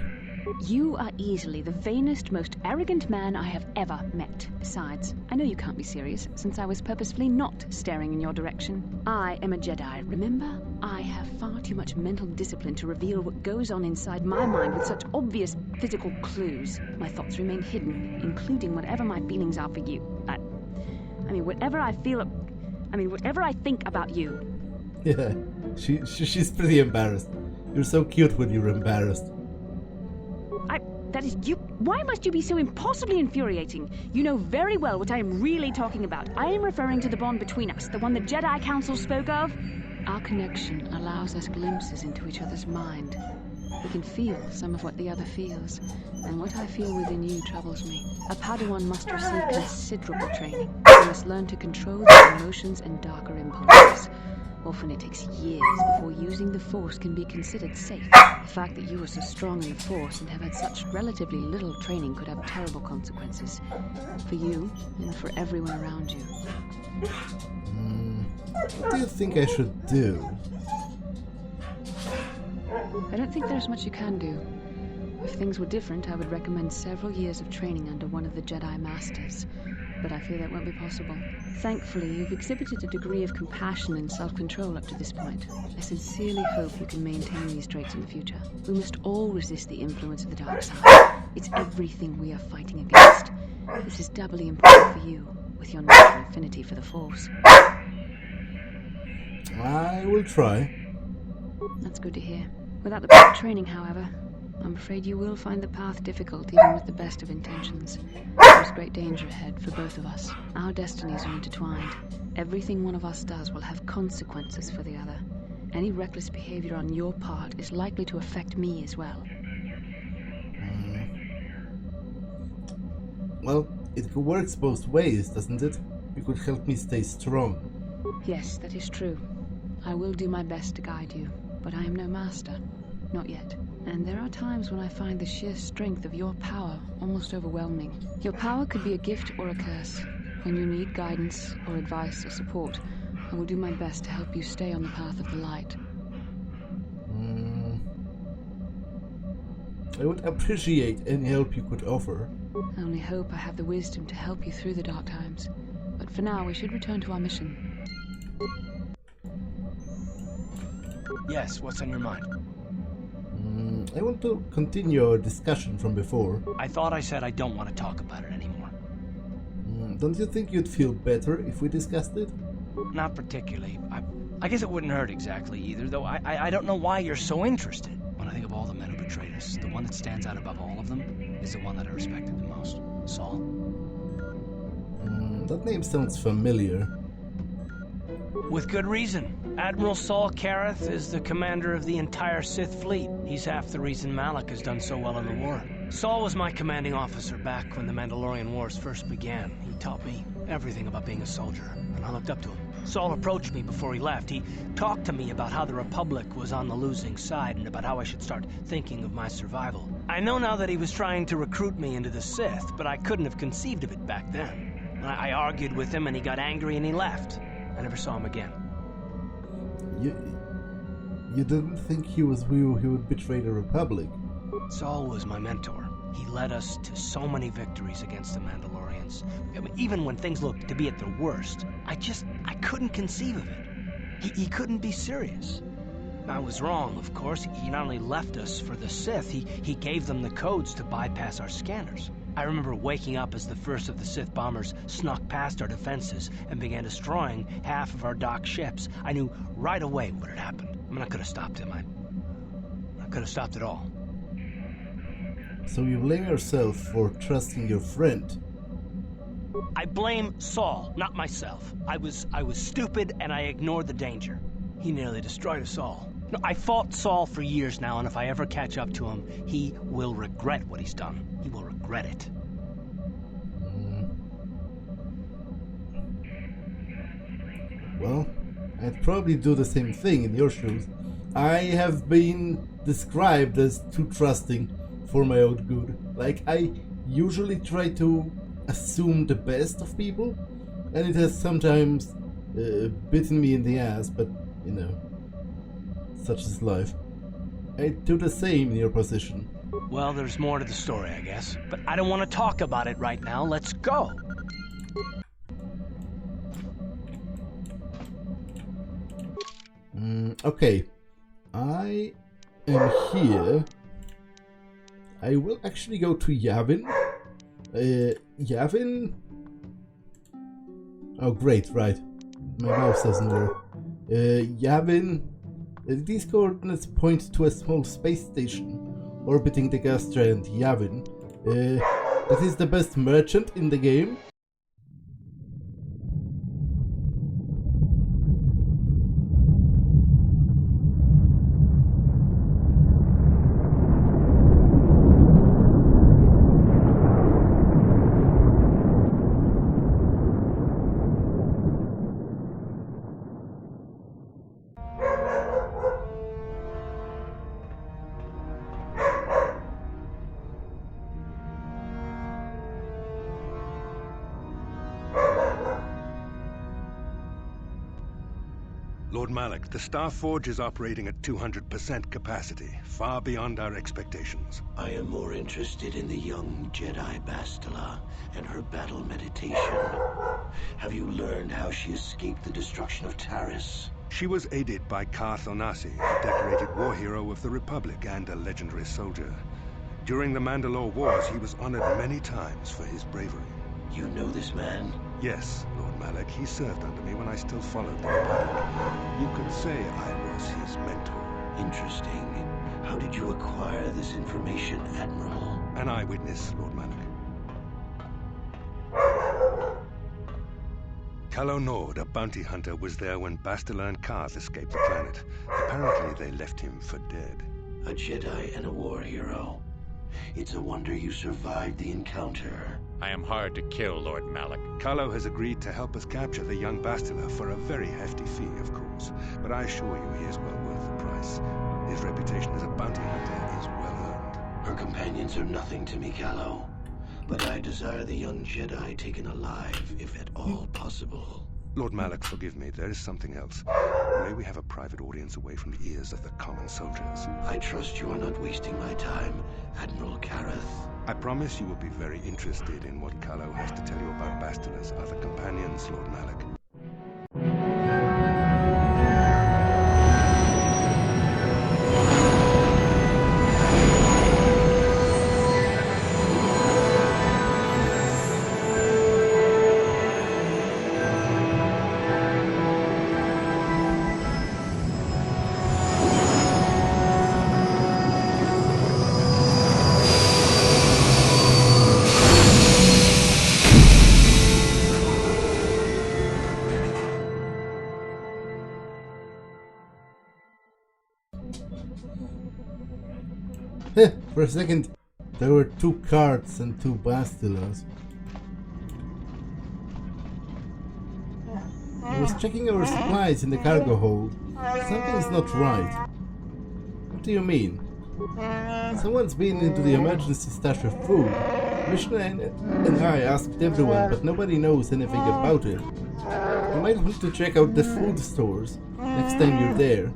You are easily the vainest, most arrogant man I have ever met. Besides, I know you can't be serious, since I was purposefully not staring in your direction. I am a Jedi, remember? I have far too much mental discipline to reveal what goes on inside my mind with such obvious physical clues. My thoughts remain hidden, including whatever my feelings are for you. Whatever I think about you. Yeah, she's pretty embarrassed. You're so cute when you're embarrassed. That is you. Why must you be so impossibly infuriating? You know very well what I am really talking about. I am referring to the bond between us, the one the Jedi Council spoke of. Our connection allows us glimpses into each other's mind. We can feel some of what the other feels, and what I feel within you troubles me. A Padawan must receive considerable training. They must learn to control their emotions and darker impulses. Often it takes years before using the Force can be considered safe. The fact that you are so strong in the Force and have had such relatively little training could have terrible consequences. For you, and for everyone around you. What do you think I should do? I don't think there's much you can do. If things were different, I would recommend several years of training under one of the Jedi Masters. But I fear that won't be possible. Thankfully, you've exhibited a degree of compassion and self-control up to this point. I sincerely hope you can maintain these traits in the future. We must all resist the influence of the dark side. It's everything we are fighting against. This is doubly important for you, with your natural affinity for the Force. I will try. That's good to hear. Without the proper training, however, I'm afraid you will find the path difficult even with the best of intentions. There's great danger ahead for both of us. Our destinies are intertwined. Everything one of us does will have consequences for the other. Any reckless behavior on your part is likely to affect me as well. Well, it works both ways, doesn't it? You could help me stay strong. Yes, that is true. I will do my best to guide you, but I am no master. Not yet. And there are times when I find the sheer strength of your power almost overwhelming. Your power could be a gift or a curse. When you need guidance or advice or support, I will do my best to help you stay on the path of the light. I would appreciate any help you could offer. I only hope I have the wisdom to help you through the dark times. But for now, we should return to our mission. Yes, what's on your mind? I want to continue our discussion from before. I thought I said I don't want to talk about it anymore. Don't you think you'd feel better if we discussed it? Not particularly. I guess it wouldn't hurt exactly either, though I don't know why you're so interested. When I think of all the men who betrayed us, the one that stands out above all of them is the one that I respected the most. Saul. That name sounds familiar. With good reason. Admiral Saul Kareth is the commander of the entire Sith fleet. He's half the reason Malak has done so well in the war. Saul was my commanding officer back when the Mandalorian Wars first began. He taught me everything about being a soldier, and I looked up to him. Saul approached me before he left. He talked to me about how the Republic was on the losing side and about how I should start thinking of my survival. I know now that he was trying to recruit me into the Sith, but I couldn't have conceived of it back then. I argued with him and he got angry and he left. I never saw him again. You didn't think he was who he would betray the Republic? Saul was my mentor. He led us to so many victories against the Mandalorians. I mean, even when things looked to be at their worst, I couldn't conceive of it. He couldn't be serious. I was wrong, of course. He not only left us for the Sith, he gave them the codes to bypass our scanners. I remember waking up as the first of the Sith bombers snuck past our defenses and began destroying half of our docked ships. I knew right away what had happened. I mean, I could have stopped him. I could have stopped it all. So you blame yourself for trusting your friend? I blame Saul, not myself. I was stupid and I ignored the danger. He nearly destroyed us all. No, I fought Saul for years now, and if I ever catch up to him, he will regret what he's done. He will regret it. Well, I'd probably do the same thing in your shoes. I have been described as too trusting for my own good. Like, I usually try to assume the best of people, and it has sometimes bitten me in the ass, but, you know, such is life. I'd do the same in your position. Well, there's more to the story, I guess. But I don't want to talk about it right now. Let's go. Okay. I am here. I will actually go to Yavin. Yavin? Oh, great, right. My mouse doesn't work. Yavin. These coordinates point to a small space station orbiting the gas giant Yavin. That is the best merchant in the game. Lord Malak, the Star Forge is operating at 200% capacity, far beyond our expectations. I am more interested in the young Jedi Bastila and her battle meditation. Have you learned how she escaped the destruction of Taris? She was aided by Karth Onasi, a decorated war hero of the Republic and a legendary soldier. During the Mandalore Wars, he was honored many times for his bravery. You know this man? Yes, Lord Malak. He served under me when I still followed the Republic. You could say I was his mentor. Interesting. How did you acquire this information, Admiral? An eyewitness, Lord Malak. Calo Nord, a bounty hunter, was there when Bastila and Karth escaped the planet. Apparently, they left him for dead. A Jedi and a war hero. It's a wonder you survived the encounter. I am hard to kill, Lord Malak. Calo has agreed to help us capture the young Bastila for a very hefty fee, of course. But I assure you he is well worth the price. His reputation as a bounty hunter is well earned. Her companions are nothing to me, Calo. But I desire the young Jedi taken alive, if at all possible. Lord Malak, forgive me. There is something else. May we have a private audience away from the ears of the common soldiers? I trust you are not wasting my time, Admiral Kareth. I promise you will be very interested in what Calo has to tell you about Bastila's other companions, Lord Malak. For a second, there were 2 carts and 2 Bastilas. I was checking our supplies in the cargo hold. Something's not right. What do you mean? Someone's been into the emergency stash of food. Mishnah and I asked everyone, but nobody knows anything about it. You might want to check out the food stores next time you're there.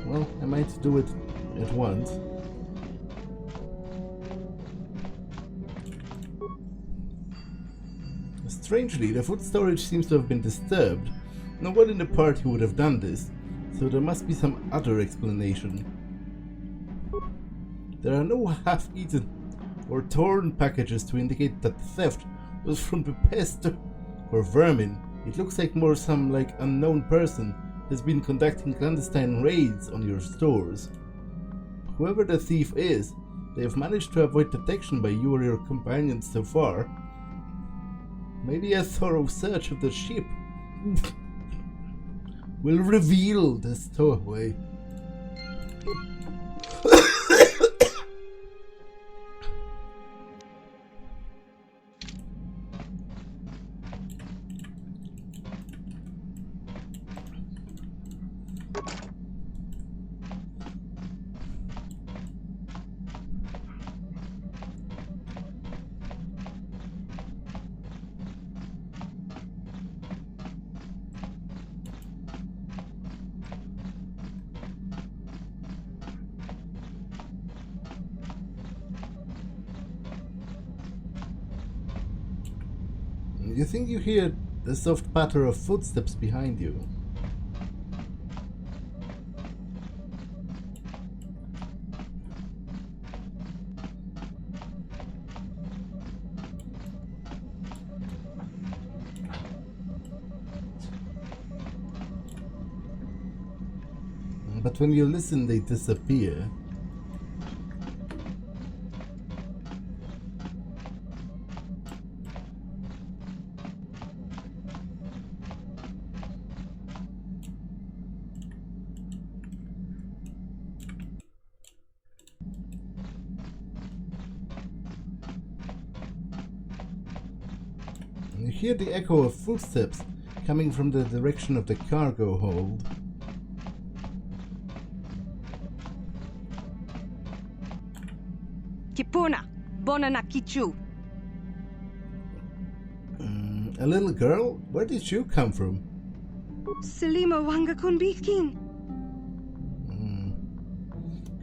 Well, I might do it at once. Strangely, the food storage seems to have been disturbed. No one in the party would have done this, so there must be some other explanation. There are no half-eaten or torn packages to indicate that the theft was from the pest or vermin. It looks like more some unknown person has been conducting clandestine raids on your stores. Whoever the thief is, they have managed to avoid detection by you or your companions so far. Maybe a thorough search of the ship will reveal the stowaway. You think you hear the soft patter of footsteps behind you. But when you listen, they disappear. You hear the echo of footsteps coming from the direction of the cargo hold. Kipuna, Bonana Kichu. A little girl? Where did you come from? Selima Wanga Kunbikin.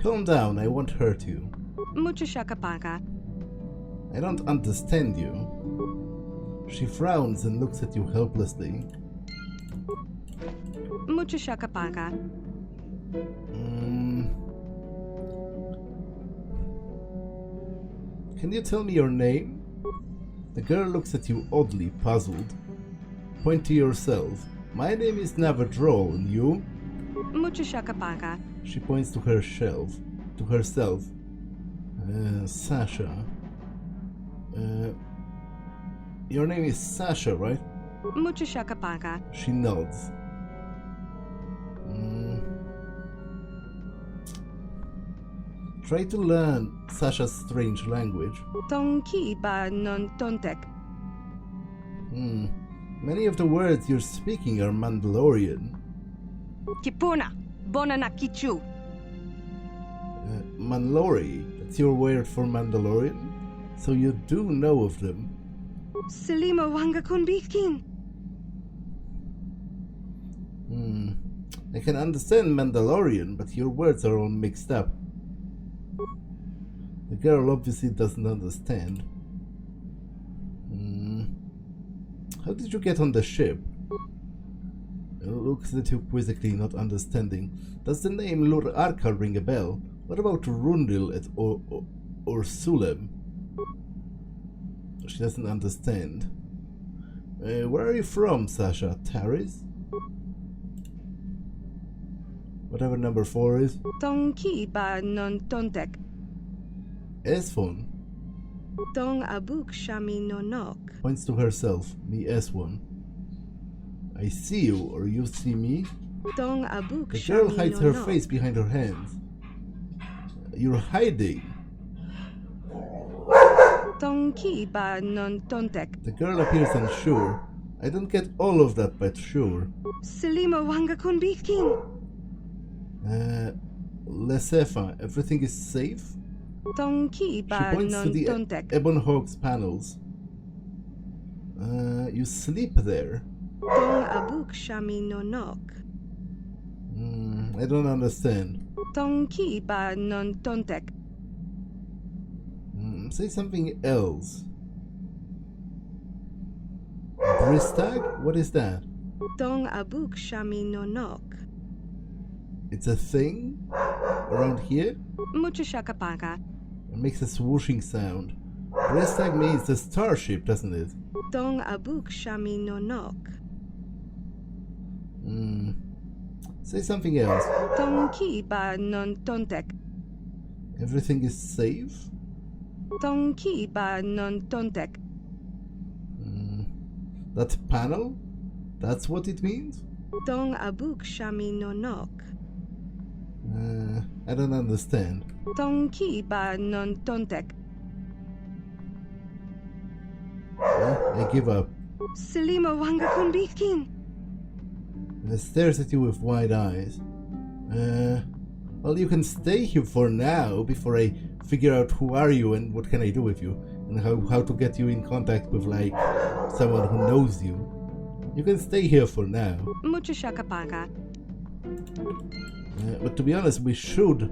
Calm down, I won't hurt you. Mucho shakapaka. I don't understand you. She frowns and looks at you helplessly. Mucho shakapaka. Can you tell me your name? The girl looks at you oddly, puzzled. Point to yourself. My name is Navadrol, and you? Muchashakapaga. She points to her shelf. To herself. Sasha. Your name is Sasha, right? Muchashakapaga. She nods. Try to learn Sasha's strange language. Tonki ba non tontek. Many of the words you're speaking are Mandalorian. Kipuna. Bonana kichu. Mandalori, that's your word for Mandalorian? So you do know of them. Selima wanga kunbitkin. I can understand Mandalorian, but your words are all mixed up. The girl obviously doesn't understand. How did you get on the ship? Looks at you quizzically, not understanding. Does the name Lur Arka ring a bell? What about Rundil or Sulem? She doesn't understand. Where are you from, Sasha? Taris? Whatever number 4 is. Tonki ba non tontek. S1. Tong abuk shami no nok. Points to herself. Me S1. I see you, or you see me. Tong abuk The girl shami hides no her nok. face behind her hands. You're hiding. Tonki ba non tontek. The girl appears unsure. I don't get all of that, but sure. Selima wanga kunbitkin. Lesefa, everything is safe? Tonki She ba points to non the tontek. Ebon Hawk's panels. You sleep there. Tong abuk shami no nok. I don't understand. Tonki ba non tontek. Say something else. Bristag? What is that? Tong abuk shami no nok. It's a thing? Around here? Muchashakapaga. It makes a swooshing sound. Bristag means the starship, doesn't it? Tong abuk shami no nok. Say something else. Tonki ba non tontek. Everything is safe? Tonki ba non tontek. That panel? That's what it means? Tong abuk shami no nok. I don't understand. Tonki ba non tontek. I give up. Selima wanga kunbitkin. Stares at you with wide eyes. Well, you can stay here for now before I figure out who are you and what can I do with you and how to get you in contact with like someone who knows you. You can stay here for now. Muchashakapaga. But to be honest, we should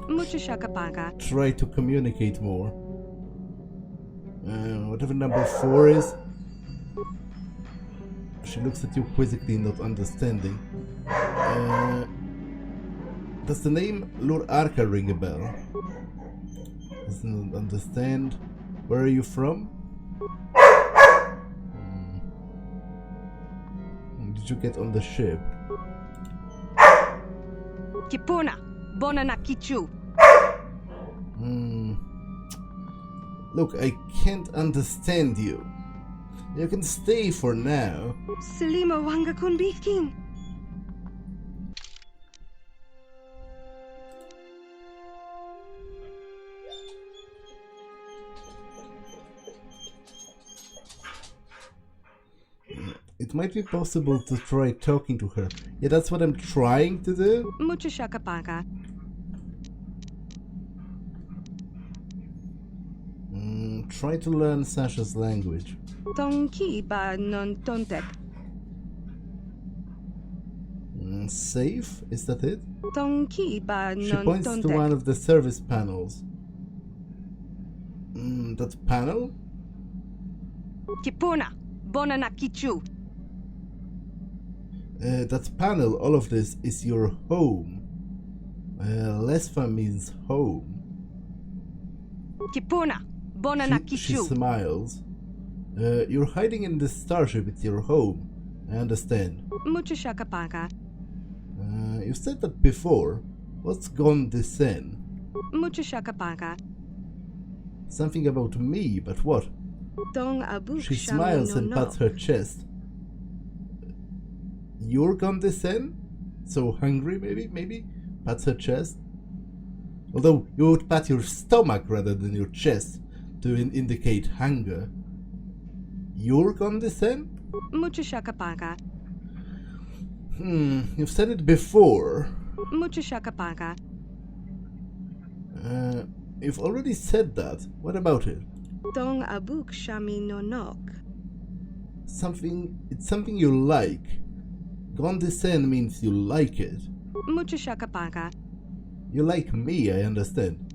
Muchashakapaga. try to communicate more. Whatever number 4 is. She looks at you quizzically, not understanding. Does the name Lur Arka ring a bell? Doesn't understand. Where are you from? Did you get on the ship? Kipuna. Bonana kichu. Look, I can't understand you. You can stay for now. Selima wanga kunbitkin. It might be possible to try talking to her. Yeah, that's what I'm trying to do. Muchashakapaga. Try to learn Sasha's language. Tonki ba non tontek. Safe? Is that it? Tonki ba She non points to tontek. one of the service panels. That panel? Kipuna. Bonana kichu. That panel, all of this is your home. Lesfa means home. Kipuna. She smiles. You're hiding in this starship. It's your home. I understand. You said that before. What's gone this in? Something about me, but what? She smiles and pats her chest. You're gone this in? So hungry, maybe? Pats her chest. Although you would pat your stomach rather than your chest to indicate hunger. You're gone this in? You've said it before. You've already said that. What about it? It's something you like. Gondesen means you like it. You like me, I understand.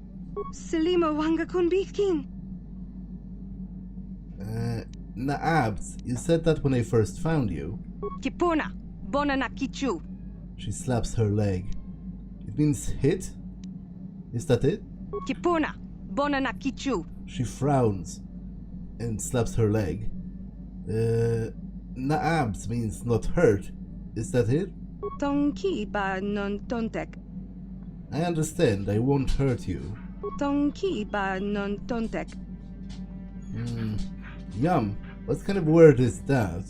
Naabs, you said that when I first found you. She slaps her leg. It means hit? Is that it? She frowns and slaps her leg. Naabs means not hurt. Is that it? I understand. I won't hurt you. Yum. What kind of word is that?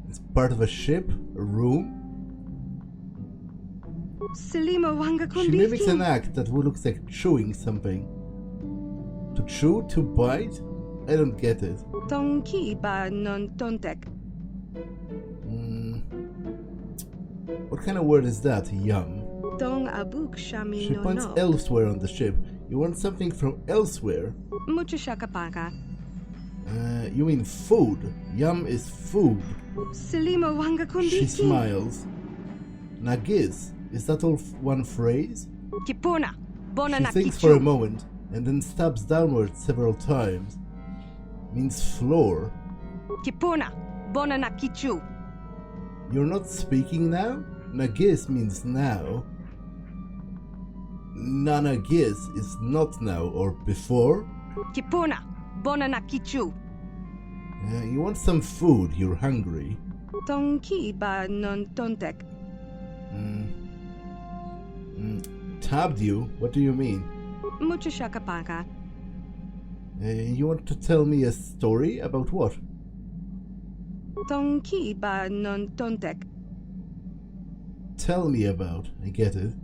It's part of a ship? A room? She mimics an act that looks like chewing something. To chew? To bite? I don't get it. What kind of word is that? Yum. She points elsewhere on the ship. You want something from elsewhere? You mean food. Yum is food. She smiles. Nagis. Is that all one phrase? She thinks for a moment and then stabs downwards several times. Means floor. You're not speaking now? Nagis means now. Nanagis is not now or before. You want some food, you're hungry. Tabbed you? What do you mean? You want to tell me a story about what? Tell me about. I get it.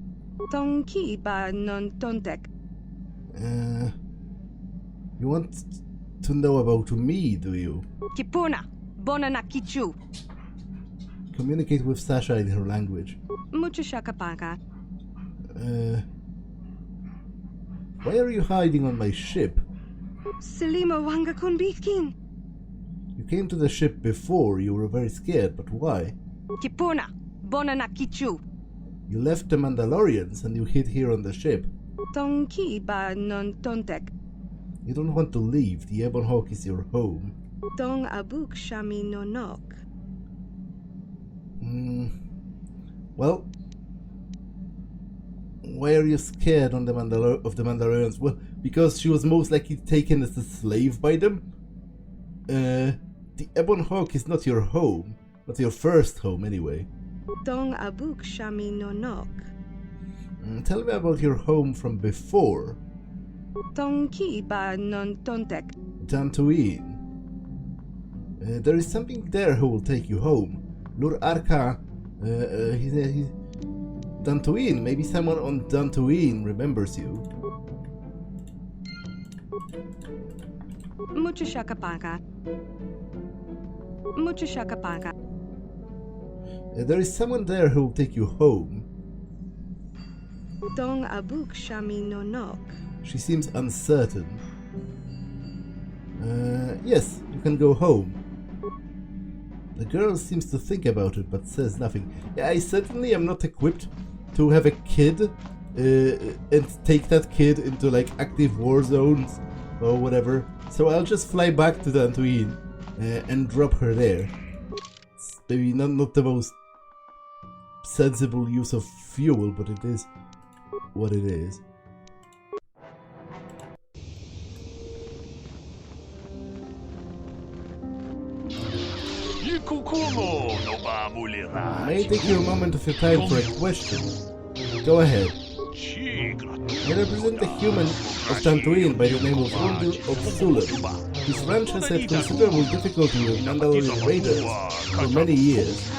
You want to know about me, do you? Communicate with Sasha in her language. Why are you hiding on my ship? You came to the ship before. You were very scared, but why? You left the Mandalorians and you hid here on the ship. You don't want to leave. The Ebon Hawk is your home. Well, why are you scared of the Mandalorians? Well, because she was most likely taken as a slave by them. The Ebon Hawk is not your home. Not your first home, anyway. Tell me about your home from before. Dantooine. There is something there who will take you home. Lur Arka. Dantooine. Maybe someone on Dantooine remembers you. There is someone there who will take you home. She seems uncertain. Yes, you can go home. The girl seems to think about it, but says nothing. Yeah, I certainly am not equipped to have a kid and take that kid into like active war zones or whatever. So I'll just fly back to Dantooine and drop her there. It's maybe not the most sensible use of fuel, but it is what it is. May take you a moment of your time for a question. Go ahead. I represent a human of Dantooine by the name of Undur of Sulan. His ranch has had considerable difficulty with Mandalorian raiders for many years.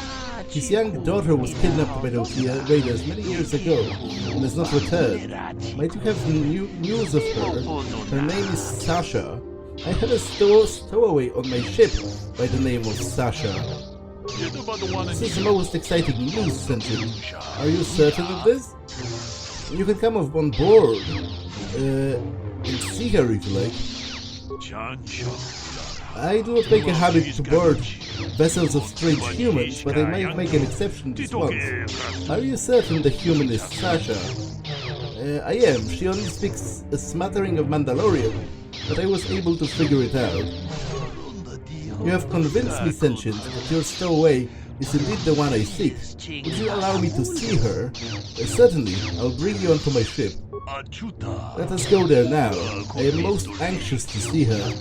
His young daughter was kidnapped by those raiders many years ago and has not returned. Might you have some news of her? Her name is Sasha. I had a stowaway on my ship by the name of Sasha. This is the most exciting news, Sentient. Are you certain of this? You can come on board and see her if you like. I do not make a habit to board vessels of strange humans, but I might make an exception this once. Are you certain the human is Sasha? I am. She only speaks a smattering of Mandalorian, but I was able to figure it out. You have convinced me, Sentient, that your stowaway is indeed the one I seek. Would you allow me to see her? Certainly. I'll bring you onto my ship. Let us go there now. I am most anxious to see her.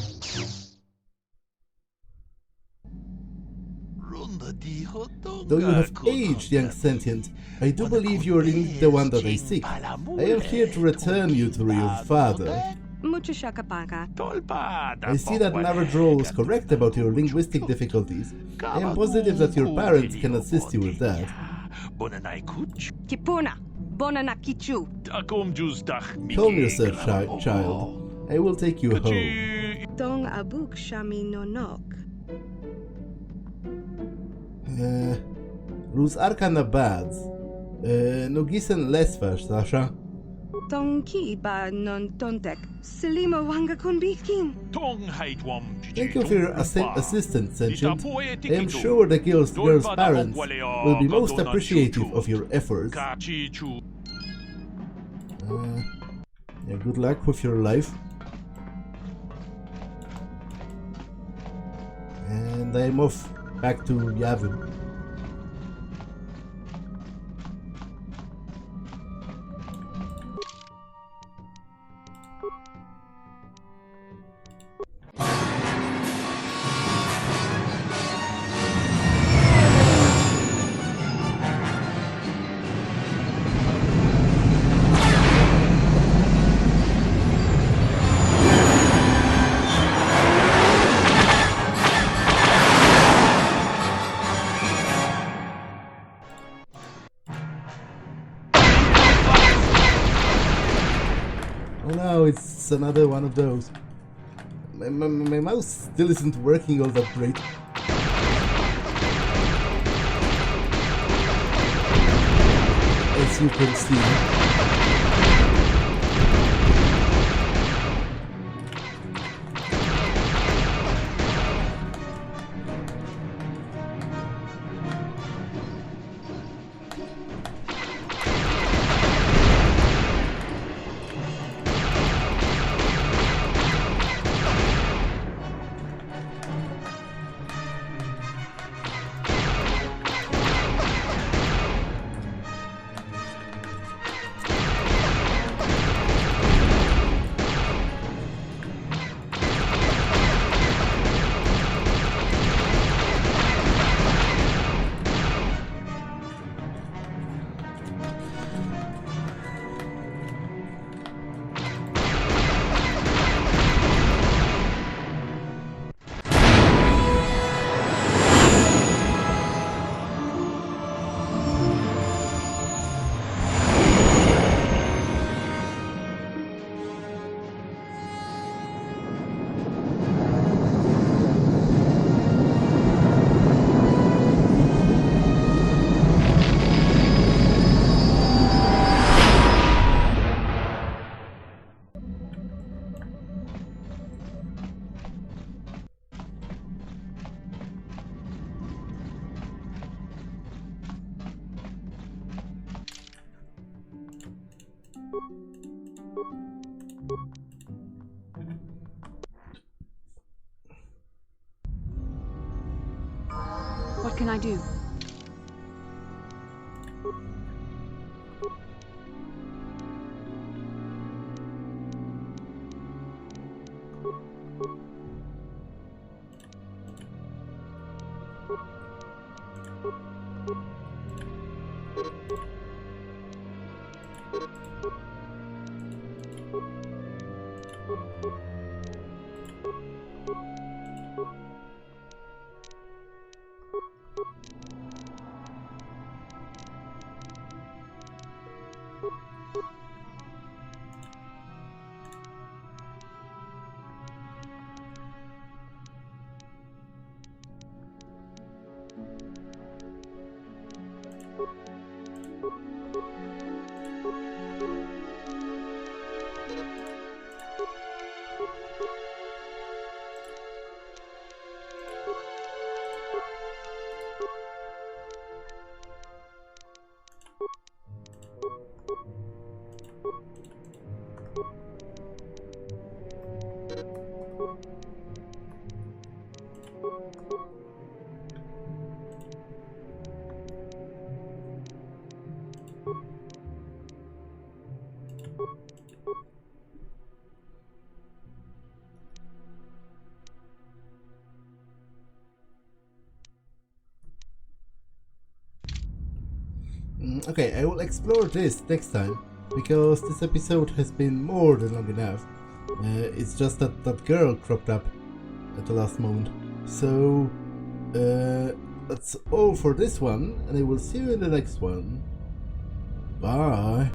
Though you have aged, young Sentient, I do believe you are indeed the one that I seek. I am here to return you to your father. I see that Navadrol was correct about your linguistic difficulties. I am positive that your parents can assist you with that. Calm yourself, child. I will take you home. Dong abuk shami nonok. Ruz arkana bads. Nogisen lesvash, Sasha. Tongki ba non tontek. Selima wanga konbikin. Thank you for your assistance, Sentient. I am sure the girl's parents will be most appreciative of your efforts. Yeah, good luck with your life. And I am off back to Yavin. It's another one of those. My mouse still isn't working all that great. As you can see. What can I do? Okay, I will explore this next time, because this episode has been more than long enough. It's just that that girl cropped up at the last moment. So, that's all for this one, and I will see you in the next one. Bye!